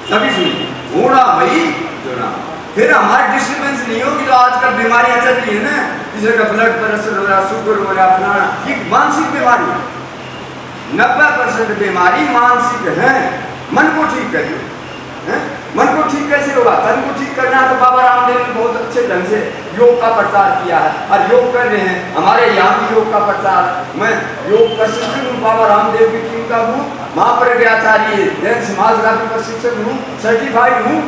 सभी सुनिए, होना वही जो राम। फिर हमारी डिस्टर्बेंस नहीं होगी। तो आजकल बीमारियां चल रही है ना, किसी का ब्लड प्रेशर हो रहा, शुगर हो रहा, अपना ये मानसिक बीमारी है। 90% बीमारी मानसिक है। मन को ठीक करिए। मन को ठीक कैसे होगा? तन को ठीक करना है तो बाबा रामदेव ने बहुत अच्छे ढंग से योग का प्रचार किया है और योग कर रहे हैं। हमारे यहाँ भी योग का प्रचार, मैं योग प्रशिक्षक हूँ, बाबा रामदेव की टीम का हूँ, महाप्रज्ञाचार्य जैन समाज का भी प्रशिक्षक हूँ, सर्टिफाइड हूँ।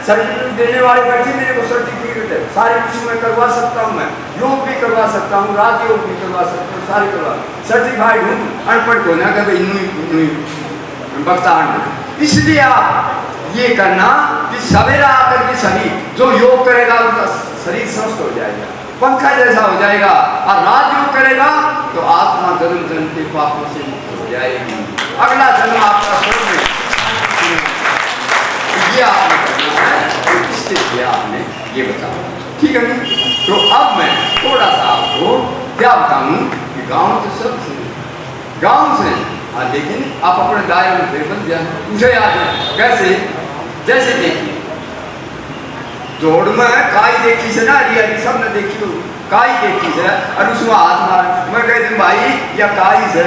सर्टिफिकेट देने वाले बैठे, मेरे को सर्टिफिकेट है, सारी कुछ मैं करवा सकता हूँ। मैं योग भी करवा सकता हूँ, राजयोग भी करवा सकता हूँ, सारे करवा सर्टिफाइड हूँ। अनपढ़ को ना कभी बक्ता। इसलिए आप ये करना कि सवेरा आकर के सभी जो योग करेगा उसका शरीर स्वस्थ हो जाएगा, पंखा जैसा हो जाएगा। और राजयोग करेगा तो आत्मा जन्म जन्म के पापों से मुक्त हो जाएगी, अगला जन्म आपका स्वर्ग में। ये आपने करना है, इसके लिए आपने ये बताया, ठीक है। तो अब मैं थोड़ा सा आपको क्या बताऊं कि गांव तो सब गांव से लेकिन आप अपने दायरे में फिर बन जाए। मुझे याद है कैसे, जैसे देखिए जोड़ में काई देखी से ना, रिया सब ने देखी हो, काई देखी से और उसमें हाथ मार। मैं कहती हूँ भाई या काई से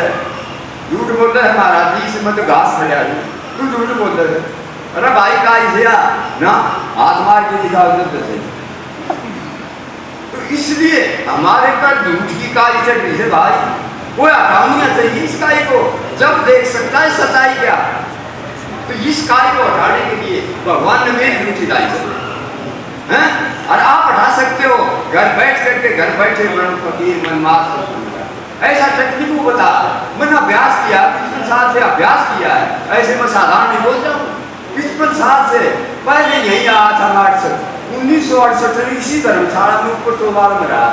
झूठ बोल रहे महाराज जी से, मैं तो घास खड़ा हूँ, तू झूठ बोल रहे। अरे भाई काई से ना हाथ मार के दिखा उधर से। तो इसलिए हमारे पर झूठ की काई चढ़ रही है भाई, कोई हटाना चाहिए इस काई को। जब देख सकता है सच्चाई क्या, तो इस काई को हटाने के लिए भगवान ने मेरी ड्यूटी लाई है। और आप हटा सकते हो घर बैठ करके, घर बैठे मन फकीर मन मार सकते। ऐसा टेक्निक को बता, मैंने अभ्यास किया, 55 साल से अभ्यास किया है। ऐसे मैं साधारण नहीं बोल जाऊँ, 55 साल से पहले यही आया था नाटक। 1968 में इसी धर्मशाला में ऊपर चौबार में रहा।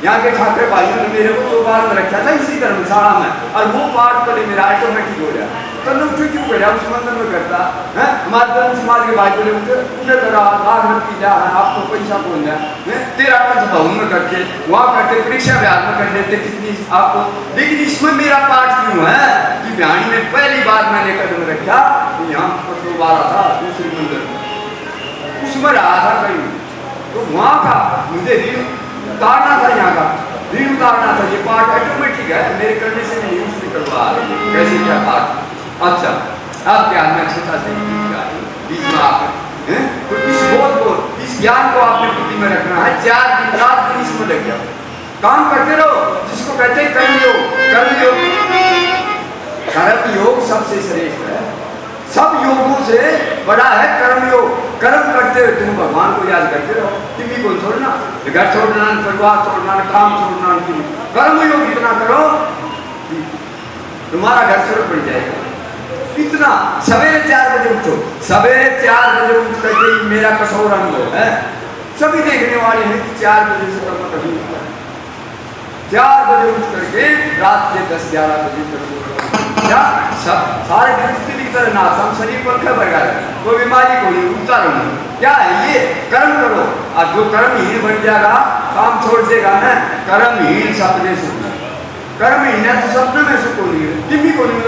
यहाँ के ठाकरे भाइयों ने मेरे को चौबार में रखा था इसी धर्मशाला में, और वो पाठ पहले मेरा ऑटोमेटिक हो गया। तो लोग क्यों कर उस मंदिर में करता है। हमारे धर्म समाज के भाई बोले उन्हें करा लाख की जा है, आपको पैसा कौन है, 13 भवन में करते, वहाँ करते, परीक्षा बिहार में कर लेते कितनी आपको। लेकिन इसमें मेरा पाठ क्यों है कि बिहानी में पहली बार मैंने कदम रखा तो यहाँ पर चौबारा था, दूसरी मंदिर उसमें रहा था कहीं। तो वहाँ का मुझे ऋण उतारना था, यहाँ का ऋण उतारना था। ये पाठ ऑटोमेटिक है, मेरे करने से नहीं उसने करवा रही है। कैसे क्या पाठ? अच्छा अब क्या मैं छोटा सा बीच में आप तो इस बोध को, इस ज्ञान को आपने बुद्धि में रखना है। 4 दिन रात दिन इसमें लग जाओ, काम करते रहो, जिसको कहते हैं कर्म योग। कर्म योग, कर्म योग सबसे श्रेष्ठ है, सब योगों से बड़ा है कर्म योग। कर्म करते हुए तुम भगवान को याद करते रहो। तुम्हें को छोड़ना, घर छोड़ना, परिवार छोड़ना, काम छोड़ना, कर्म योग इतना करो तुम्हारा घर स्वर्ग बन जाएगा। इतना सवेरे 4 बजे उठो, सवेरे 4 बजे उठ करके मेरा कठोर अनुभव है, सभी देखने वाले हैं कि 4 बजे से कर्म कभी उठता है। 4 बजे उठ करके रात के 10-11 बजे तक क्या सब सारे की तरह ना हम शरीर पर खबर है, कोई बीमारी कोई उठता रहूँ, क्या है ये कर्म करो। और जो कर्महीन बन जाएगा काम छोड़ देगा ना, कर्महीन सपने से, कर्महीन है तो सपने में से कोई नहीं, टिम्मी को नहीं,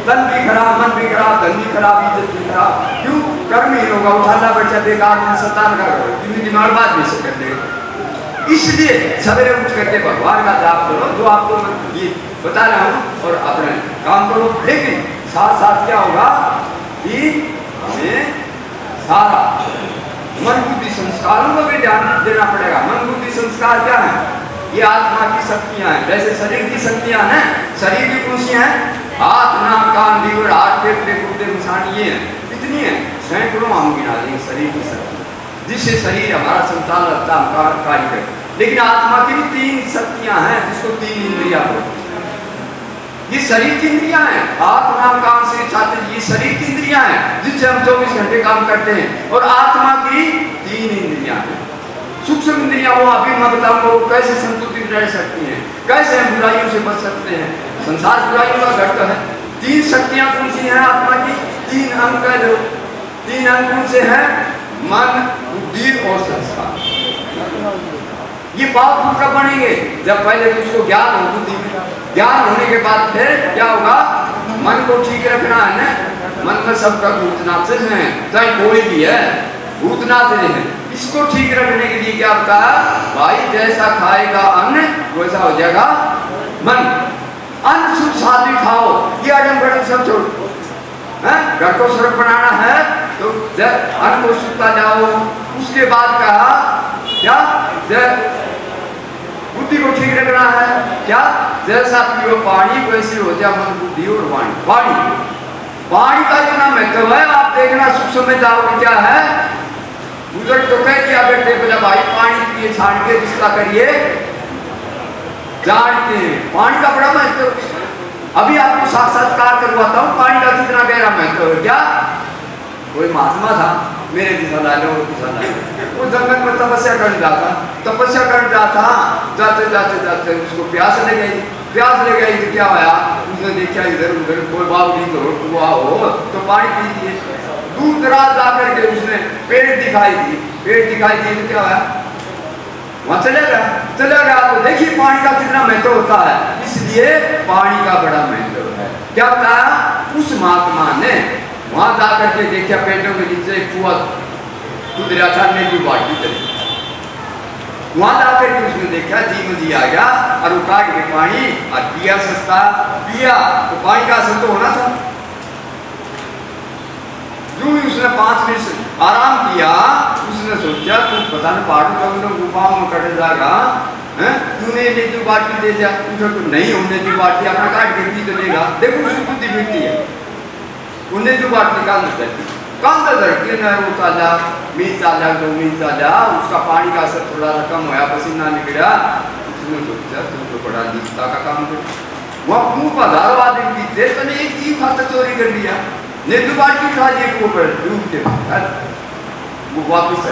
तन भी खराब, मन भी खराब, धन भी खराब, इज्जत भी खराब। क्यों? कर्महीन होगा, उठाना बच्चा बेकार शैतान का दिमाग बात नहीं से कर देगा। इसलिए सवेरे उठ करके भगवान का जाप करो, जो आपको ये बता रहा हूँ, और अपने काम करो। लेकिन साथ साथ क्या होगा कि हमें सारा मन बुद्धि संस्कारों को भी ध्यान देना पड़ेगा। मन बुद्धि संस्कार क्या है? ये आत्मा की शक्तियां हैं। जैसे शरीर की शक्तियां हैं, शरीर की कौन सी हैं? हाथ, नाक, कान, लीवर, हार्ट, फेफड़े, गुर्दे, मुसानी, ये हैं, इतनी है, सैकड़ों हम गिना देंगे शरीर की शक्ति, जिससे शरीर हमारा संचालन कार्य करे। लेकिन आत्मा की भी 3 शक्तियां हैं, जिसको 3 इंद्रियां बोलते हैं। ये शरीर की इंद्रियां हैं, हाथ, नाक, कान, शरीर, छाती, ये शरीर की इंद्रियां हैं, जिससे हम 24 घंटे काम करते हैं। और आत्मा की 3 इंद्रियां हैं, सूक्ष्म इंद्रियां। वो अभी मैं बताऊंगा वो कैसे संतुलित रह सकती हैं, कैसे हम बुराइयों से बच सकते हैं। संसार बुराइयों का घर तो है। 3 शक्तियां कौन सी हैं आत्मा की? 3 अंग है, जो 3 अंग कौन से हैं? मन, बुद्धि और संस्कार। ये पावरफुल कब बनेंगे? जब पहले उसको ज्ञान हो, बुद्धि ज्ञान होने के बाद फिर क्या होगा? मन को ठीक रखना है ना, मन में सबका भूतनाथ से है, चाहे कोई भी है, भूतनाथ है। इसको ठीक रखने के लिए क्या होता है भाई? जैसा खाएगा अन्न वैसा हो जाएगा मन। अन्न शुद्ध सात्विक खाओ, ये अडम बड़म सब छोड़ो। घर को स्वर्ग बनाना है तो अन्न को शुद्धता जाओ। उसके बाद कहा क्या? बुद्धि को ठीक रखना है, क्या? जैसा पियो पानी वैसे हो जाए मन, बुद्धि और वाणी। वाणी का इतना महत्व है, आप देखना सूक्ष्म में जाओगे क्या है। बुजुर्ग तो कह दिया बेटे बोला भाई पानी पिए, छान के रिश्ता करिए, जानते हैं पानी का बड़ा महत्व। अभी आपको साक्षात्कार करवाता हूँ पानी का कितना गहरा महत्व है। क्या? कोई महात्मा था, मेरे दिशा ला लो, वो जंगल में तपस्या करने जाता, जाते जाते जाते उसको प्यास ले गई तो क्या हुआ? उसने देखा इधर उधर कोई बावली तो हुआ हो तो पानी पी दिए। दूर दराज जाकर के उसने पेड़ दिखाई दी तो क्या हुआ? वहां चले गया। तो देखिए पानी का कितना महत्व होता है। इसलिए पानी का बड़ा महत्व है। क्या कहा? उस महात्मा ने वहां जाकर के देखा पेड़ों के नीचे एक कुआं खुदरा था, ने की बाटी करी। वहां जाकर के उसने देखा जीवन जी आ गया और उठा के पानी और पिया, सस्ता पिया तो पानी का असर तो होना था। जो उसने 5 मिनट आराम किया, उसने सोचा तू पता नहीं पहाड़ों का गुफाओं में कट जाएगा, तूने ले जो बाटी दे जा, तो नहीं होने की बाटी अपना काट के पी तो लेगा। देखो उसकी बुद्धि मिलती है, उन्हें जो बात निकाल काम तो धरती न वो चाला मीट चाला उसका पानी का असर थोड़ा सा कम होया, पसीना निकला। उसने सोचा तुम तो बड़ा निष्ठा का काम कर। वह मुंह पर हजारों आदमी की देर तो एक चीज खाता चोरी कर लिया, ने दो बाटी खा लिए कुएं पर डूब के, वो वापिस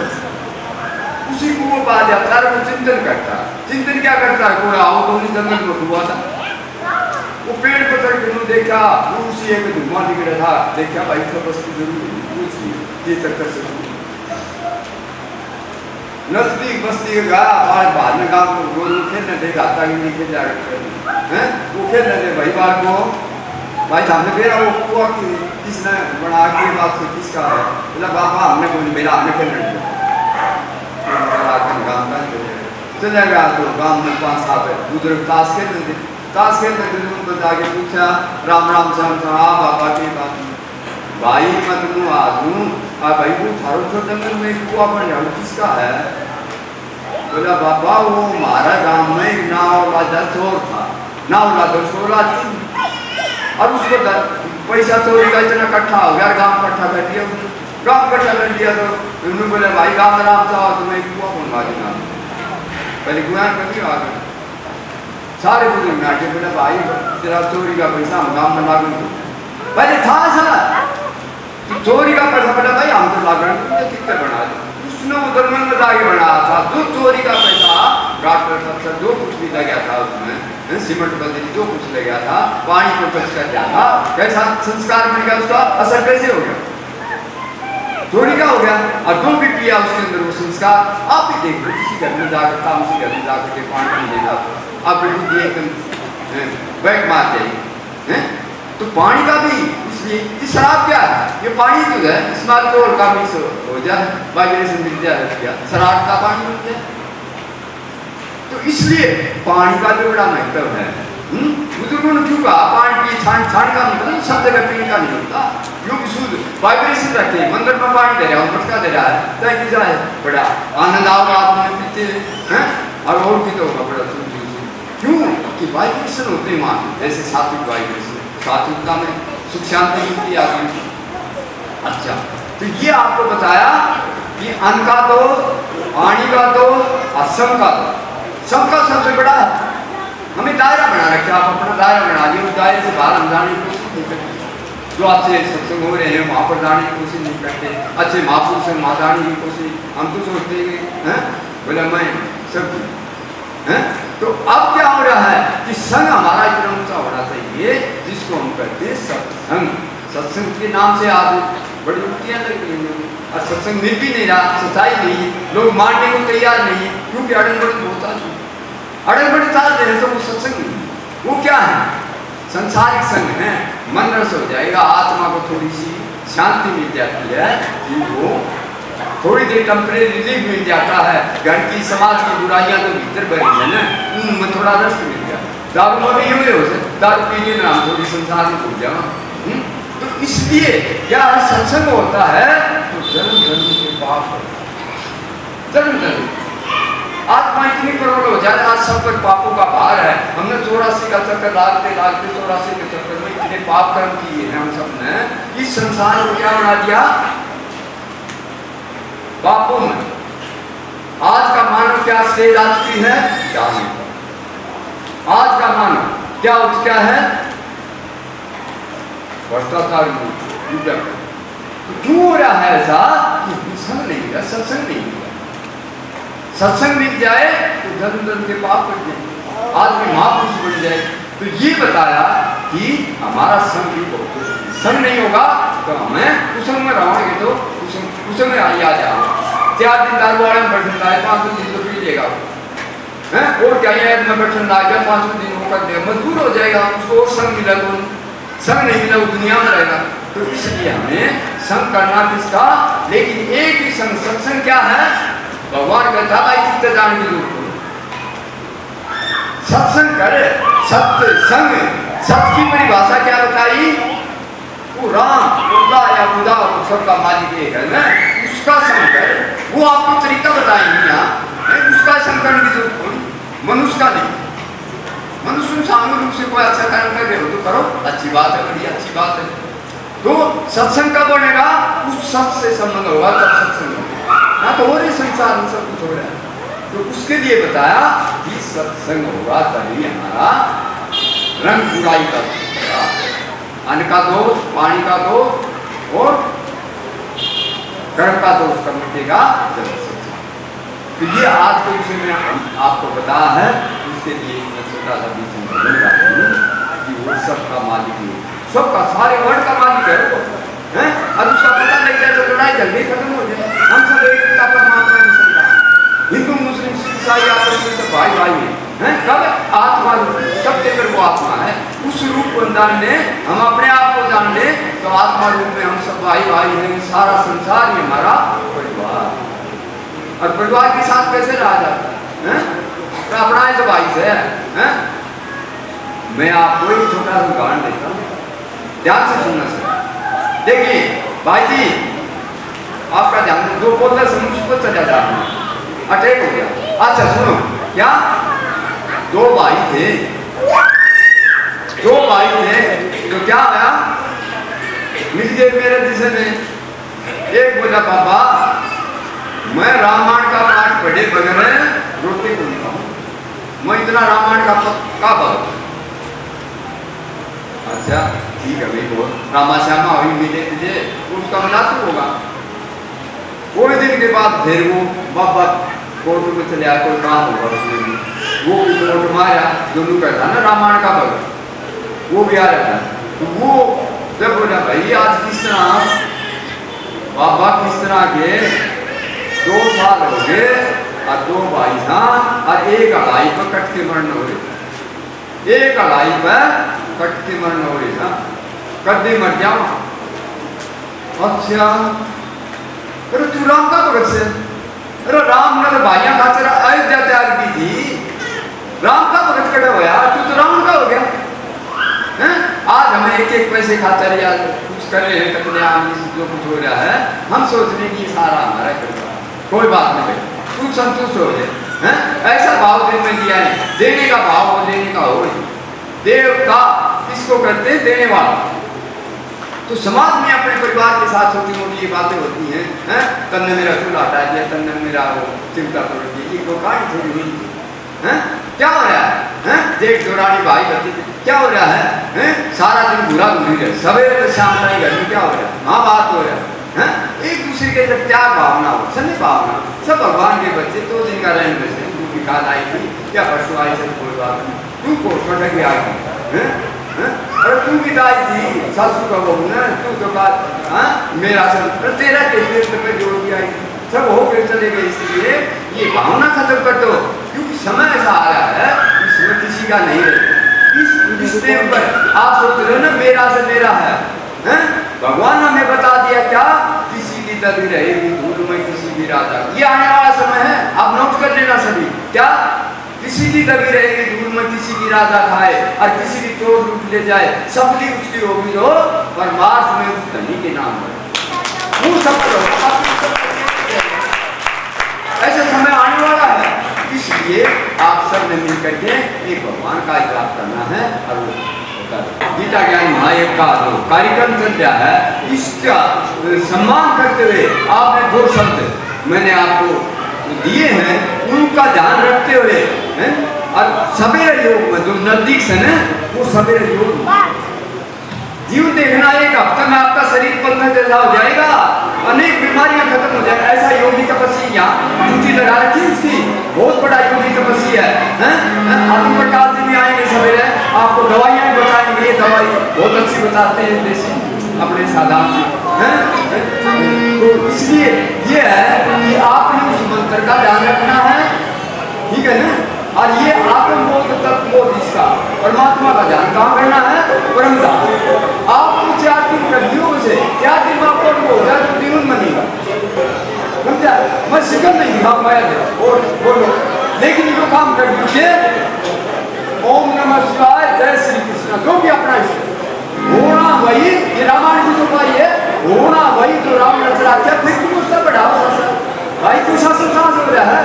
उसी कुएं पर आ जाता है। वो चिंतन क्या करता है? कोई आओ तो नहीं जंगल में हुआ था, वो पेड़ पर चढ़ के देखा उसी एक धुआं निकला था। देखा भाई तो बस की जरूरी ये चक्कर से नजदीक बस्ती गया, बाहर में गाँव को गोल खेलने देखा था कि नहीं खेल जाएगा, वो खेलने दे भाई बाहर को। भाई सामने मेरा वो कुआ किसने बना के बात से किसका है? बोला बाबा हमने कोई मेरा हमने खेलने दिया। चले गया तो गाँव में 5 साहब है बुजुर्ग ताश खेलते थे। उनको जाके पूछा राम श्याम बाबा की बात भाई मैं तुम आज हूँ भाई वो थारो तो जंगल में कुआ बन जाओ किसका है? बोला बाबा वो हमारा गांव में एक नाव वाला चोर था, नाव वाला चोरा थी और उसको पैसा चोरी का इतना इकट्ठा हो गया, गाँव इकट्ठा कर दिया तो उन्होंने बोले भाई गाँव में राम चाहो तो मैं कुआ बनवा देना। पहले कुआ कभी आ गया, सारे बुजुर्ग में आके बोला भाई तेरा चोरी का पैसा हम गाँव में लागू पहले था ऐसा तो चोरी का पैसा बेटा भाई हम तो लाग रहे कितने बना उसने उधर में बता के बनाया था जो चोरी का पैसा डॉक्टर सबसे जो कुछ भी लगा था उसमें सीमेंट बजरी जो कुछ लगा था पानी को खर्च कर दिया था कैसा संस्कार मिल गया उसका असर कैसे हो गया चोरी का हो गया और जो भी किया उसके अंदर वो संस्कार आप भी देख लो किसी घर में जाकर था उसी घर में जाकर के पानी देना आप बिल्कुल एकदम बैठ मार जाइए तो पानी का भी इसलिए ये शराब क्या है ये पानी जो है इसमें अल्कोहल का मिक्स हो जाए वाइब्रेशन मिल जाए शराब का पानी मिल जाए तो इसलिए पानी का भी बड़ा महत्व है बुजुर्गों ने क्यों कहा पानी की छान छान का मतलब सब जगह पीने का नहीं होता जो भी शुद्ध वाइब्रेशन रखते हैं मंदिर में पानी दे रहा है मटका दे रहा है तय की जाए बड़ा आनंद आओगा आप पीते हैं और भी तो होगा बड़ा क्यों कि वाइब्रेशन होते हैं वहाँ जैसे सात्विक वाइब्रेशन सात्विकता में सुख शांति मिलती आती अच्छा तो ये आपको बताया कि अन्न का दो पानी का दो और सम का दो सम का सबसे बड़ा हमें दायरा बना रखा आप अपना दायरा बना लिया उस दायरे से बाहर हम जाने की कोशिश नहीं करते जो आपसे सत्संग हो रहे हैं वहाँ पर जाने की कोशिश नहीं करते अच्छे महापुरुष से वहाँ जाने की कोशिश हम तो सोचते हैं बोले मैं सब हैं तो अब क्या हो रहा है कि संग हमारा इतना ऊंचा होना चाहिए जिसको हम कहते हैं सत्संग सत्संग के नाम से आज बड़ी उल्टियां लग रही हैं और सत्संग मिल भी नहीं रहा सच्चाई नहीं लोग मानने को तैयार नहीं क्योंकि अड़ंबड़ी होता नहीं अड़ंबड़ी चाल रहे तो वो सत्संग नहीं वो क्या है संसारिक संग है मन रस हो जाएगा आत्मा को थोड़ी सी शांति मिल जाती है कि वो थोड़ी देर टेम्परेरी रिलीफ मिल जाता है घर की समाज की बुराइयां तो भीतर भरी है ना उनमें थोड़ा रस मिल गया दारू में भी यूं हो सकता दारू पीने में हम थोड़ी संसार में भूल जाओ तो इसलिए क्या सत्संग होता है तो जन्म जन्म के पाप जन्म जन्म आत्मा इतनी प्रबल हो जाए आज सब पर पापों का भार है हमने 84 का चक्कर लागते 84 के चक्कर में इतने पाप कर्म किए हैं हम सब ने इस संसार को क्या बना दिया पापों में आज का मानव क्या स्टेज आ चुकी है क्या नहीं आज का मानव क्या हो चुका है भ्रष्टाचार तो क्यों हो रहा है ऐसा कि सत्संग नहीं मिला सत्संग नहीं मिला सत्संग मिल जाए तो धर्म धर्म के पाप कट जाए आदमी महापुरुष बन जाए तो ये बताया कि हमारा संग भी बहुत संग नहीं होगा तो हमें कुसंग में रहोगे तो कुसंग में आ जाओ 4 दिन दारू वाले में बैठन लाए 5 दिन तो पी लेगा हैं और क्या है में बैठन ला गया 5 दिन वो कर दिया मजबूर हो जाएगा उसको और संग मिला तो संग नहीं मिला वो दुनिया में रहेगा तो इसलिए हमें संग करना किसका लेकिन एक ही संग सत्संग क्या है भगवान कहता भाई कितने जान की जरूरत सत्संग करे सत्य संग सत्य की परिभाषा क्या बताई वो राम खुदा या खुदा सबका मालिक एक है ना उसका संग करे वो आपको तरीका बताएंगे यहाँ उसका संग करने की जरूरत थोड़ी मनुष्य का नहीं मनुष्य सामूहिक रूप से कोई अच्छा कर्म कर रहे हो तो करो अच्छी बात है बड़ी अच्छी बात है तो सत्संग कब बनेगा उस सत्य से संबंध होगा तब सत्संग होगा ना तो और ही संसार में सब कुछ हो रहा है तो उसके लिए बताया कि सत्संग होगा तभी हमारा रंग बुराई का अन्न का दोष पानी का दोष और कर्म का दोष कर मिटेगा जब सत्संग तो ये आज के विषय में आपको बताया है इसके लिए मैं छोटा सा बीच में कि वो सबका मालिक है सबका सारे वर्ल्ड का मालिक है वो हैं अब उसका पता लग जाए तो लड़ाई जल्दी खत्म हो जाए हम सब एक का परमात्मा में संतान हिंदू मुस्लिम सिख ईसाई आपस में सब भाई भाई हैं कब आत्मा सब देकर वो आत्मा है उस रूप को जानने हम अपने आप को जान ले तो आत्मा रूप में हम सब भाई भाई हैं सारा संसार ही हमारा परिवार और परिवार के साथ कैसे रहा जाता है तो अपना है तो भाई से है मैं आपको एक छोटा सा उदाहरण देता हूँ ध्यान से सुनना सर देखिए भाई जी आपका ध्यान दो बोलने से मुझको चला जाता अटैक हो गया अच्छा सुनो क्या दो भाई थे तो क्या आया मिल गए मेरे दिशा में एक बोला पापा मैं रामायण का पाठ पढ़े बगैर रोटी को नहीं खाऊं मैं इतना रामायण का पक्का बहुत अच्छा ठीक है भाई, वो रामा श्यामा हुई मिले तुझे, उसका मना तो होगा। कोई दिन के बाद फिर वो बाबा कोर्ट में चले आया, कोई काम होगा उसमें भी, वो भी कोर्ट मारा, दोनों का था ना रामायण का भगत, वो भी आ रहा था। तो वो जब बोला भाई आज किस तरह बाबा किस तरह के 2 साल हो गए और 2 भाई था और एक अड़ाई पर कट के मरना हो रही, एक अड़ाई पर कट के मरना हो रही था, कभी मर जाओ। अच्छा अरे तू राम का भगत से, अरे राम ने तो भाइयों खातिर अयोध्या तैयार की थी, राम का भगत कड़ा हुआ, तू तो राम का हो गया हैं? आज हमें एक एक पैसे खातर या कुछ कर रहे हैं, कल्याण जो कुछ हो रहा है, हम सोच रहे कि सारा हमारा करता, कोई बात नहीं, तू संतुष्ट हो जाए हैं? ऐसा भाव दिल में दिया है, देने का भाव हो, देने का हो। देव का किसको करते देने वाला। तो समाज में अपने परिवार के साथ छोटी मोटी ये बातें होती हैं, हैं? तन ने मेरा चूल्हा हटा दिया, तन ने मेरा वो चिमटा तोड़ दिया, ये तो कहानी थोड़ी हुई है, क्या हो रहा है हैं? देख दोरानी भाई बच्चे क्या हो रहा है हैं? सारा दिन बुरा बुरी रहे, सवेरे से शाम तक घर में क्या हो रहा है, हाँ बात हो रहा है हैं? एक दूसरे के अंदर त्याग भावना हो, सन्नी भावना, सब भगवान के बच्चे 2 दिन का रहने बचे, तू निकाल आई थी क्या परसों आई से कोई बात नहीं, तू को पटक के आई हैं? अरे तू भी दाई थी सासू का बहू ना, तू तो बात हाँ मेरा सब तेरा के पे जोड़ दिया, सब हो गए चले गए। इसलिए ये भावना खत्म कर दो, क्योंकि समय ऐसा आ रहा है इसमें किसी का नहीं रहता। इस रिश्ते पर आप सोच रहे हो ना मेरा से मेरा है हैं? भगवान हमें बता दिया क्या, किसी की दबी रहेगी धूल में किसी की राजा, ये आने वाला समय है, आप नोट कर लेना सभी, क्या किसी की दबी रहेगी धूल में किसी की राजा खाए, और किसी की चोट लूट ले जाए, सबकी उसकी होगी हो, पर मार्च में उस धनी के नाम है वो सफल होगा। ऐसा समय आने वाला है, इसलिए आप सब ने मिलकर के एक भगवान का जाप करना है। और गीता ज्ञान महायज्ञ का जो कार्यक्रम चल रहा है, इसका सम्मान करते हुए आपने 2 शब्द मैंने आपको दिए हैं, उनका ध्यान रखते हुए हैं? और सवेरे योग में जो नजदीक से ना, वो सवेरे योग जीवन देखना, एक हफ्ते में आपका शरीर 15 जैसा हो जाएगा, अनेक बीमारियां खत्म हो जाएंगी। ऐसा योगी तपस्वी यहाँ ड्यूटी लगा रखी उसकी, बहुत बड़ा योगी तपस्वी है हैं? आदि प्रकाश जी भी आएंगे सवेरे, आपको दवाइयाँ बताएंगे, ये दवाई बहुत अच्छी बताते हैं देसी अपने साधारण हैं। तो इसलिए ये है कि आपने उस मंत्र का ध्यान रखना है, ठीक है ना। और ये आत्मबोध तत्वबोध, इसका परमात्मा का ध्यान कहाँ करना है, परम धाम। आपको 4 दिन कवियों से 4 दिन में आपको हो जाए तो जीवन बनेगा, समझा। मैं शिकन नहीं दिखा पाया था और बोलो, लेकिन जो काम कर दीजिए, ओम नमः शिवाय, जय श्री कृष्ण, जो भी अपना होना वही, ये रामायण की तो भाई है, होना वही जो राम ने चला, क्या फिर तुम उससे बढ़ाओ भाई, कुछ शासन कहाँ से हो रहा है।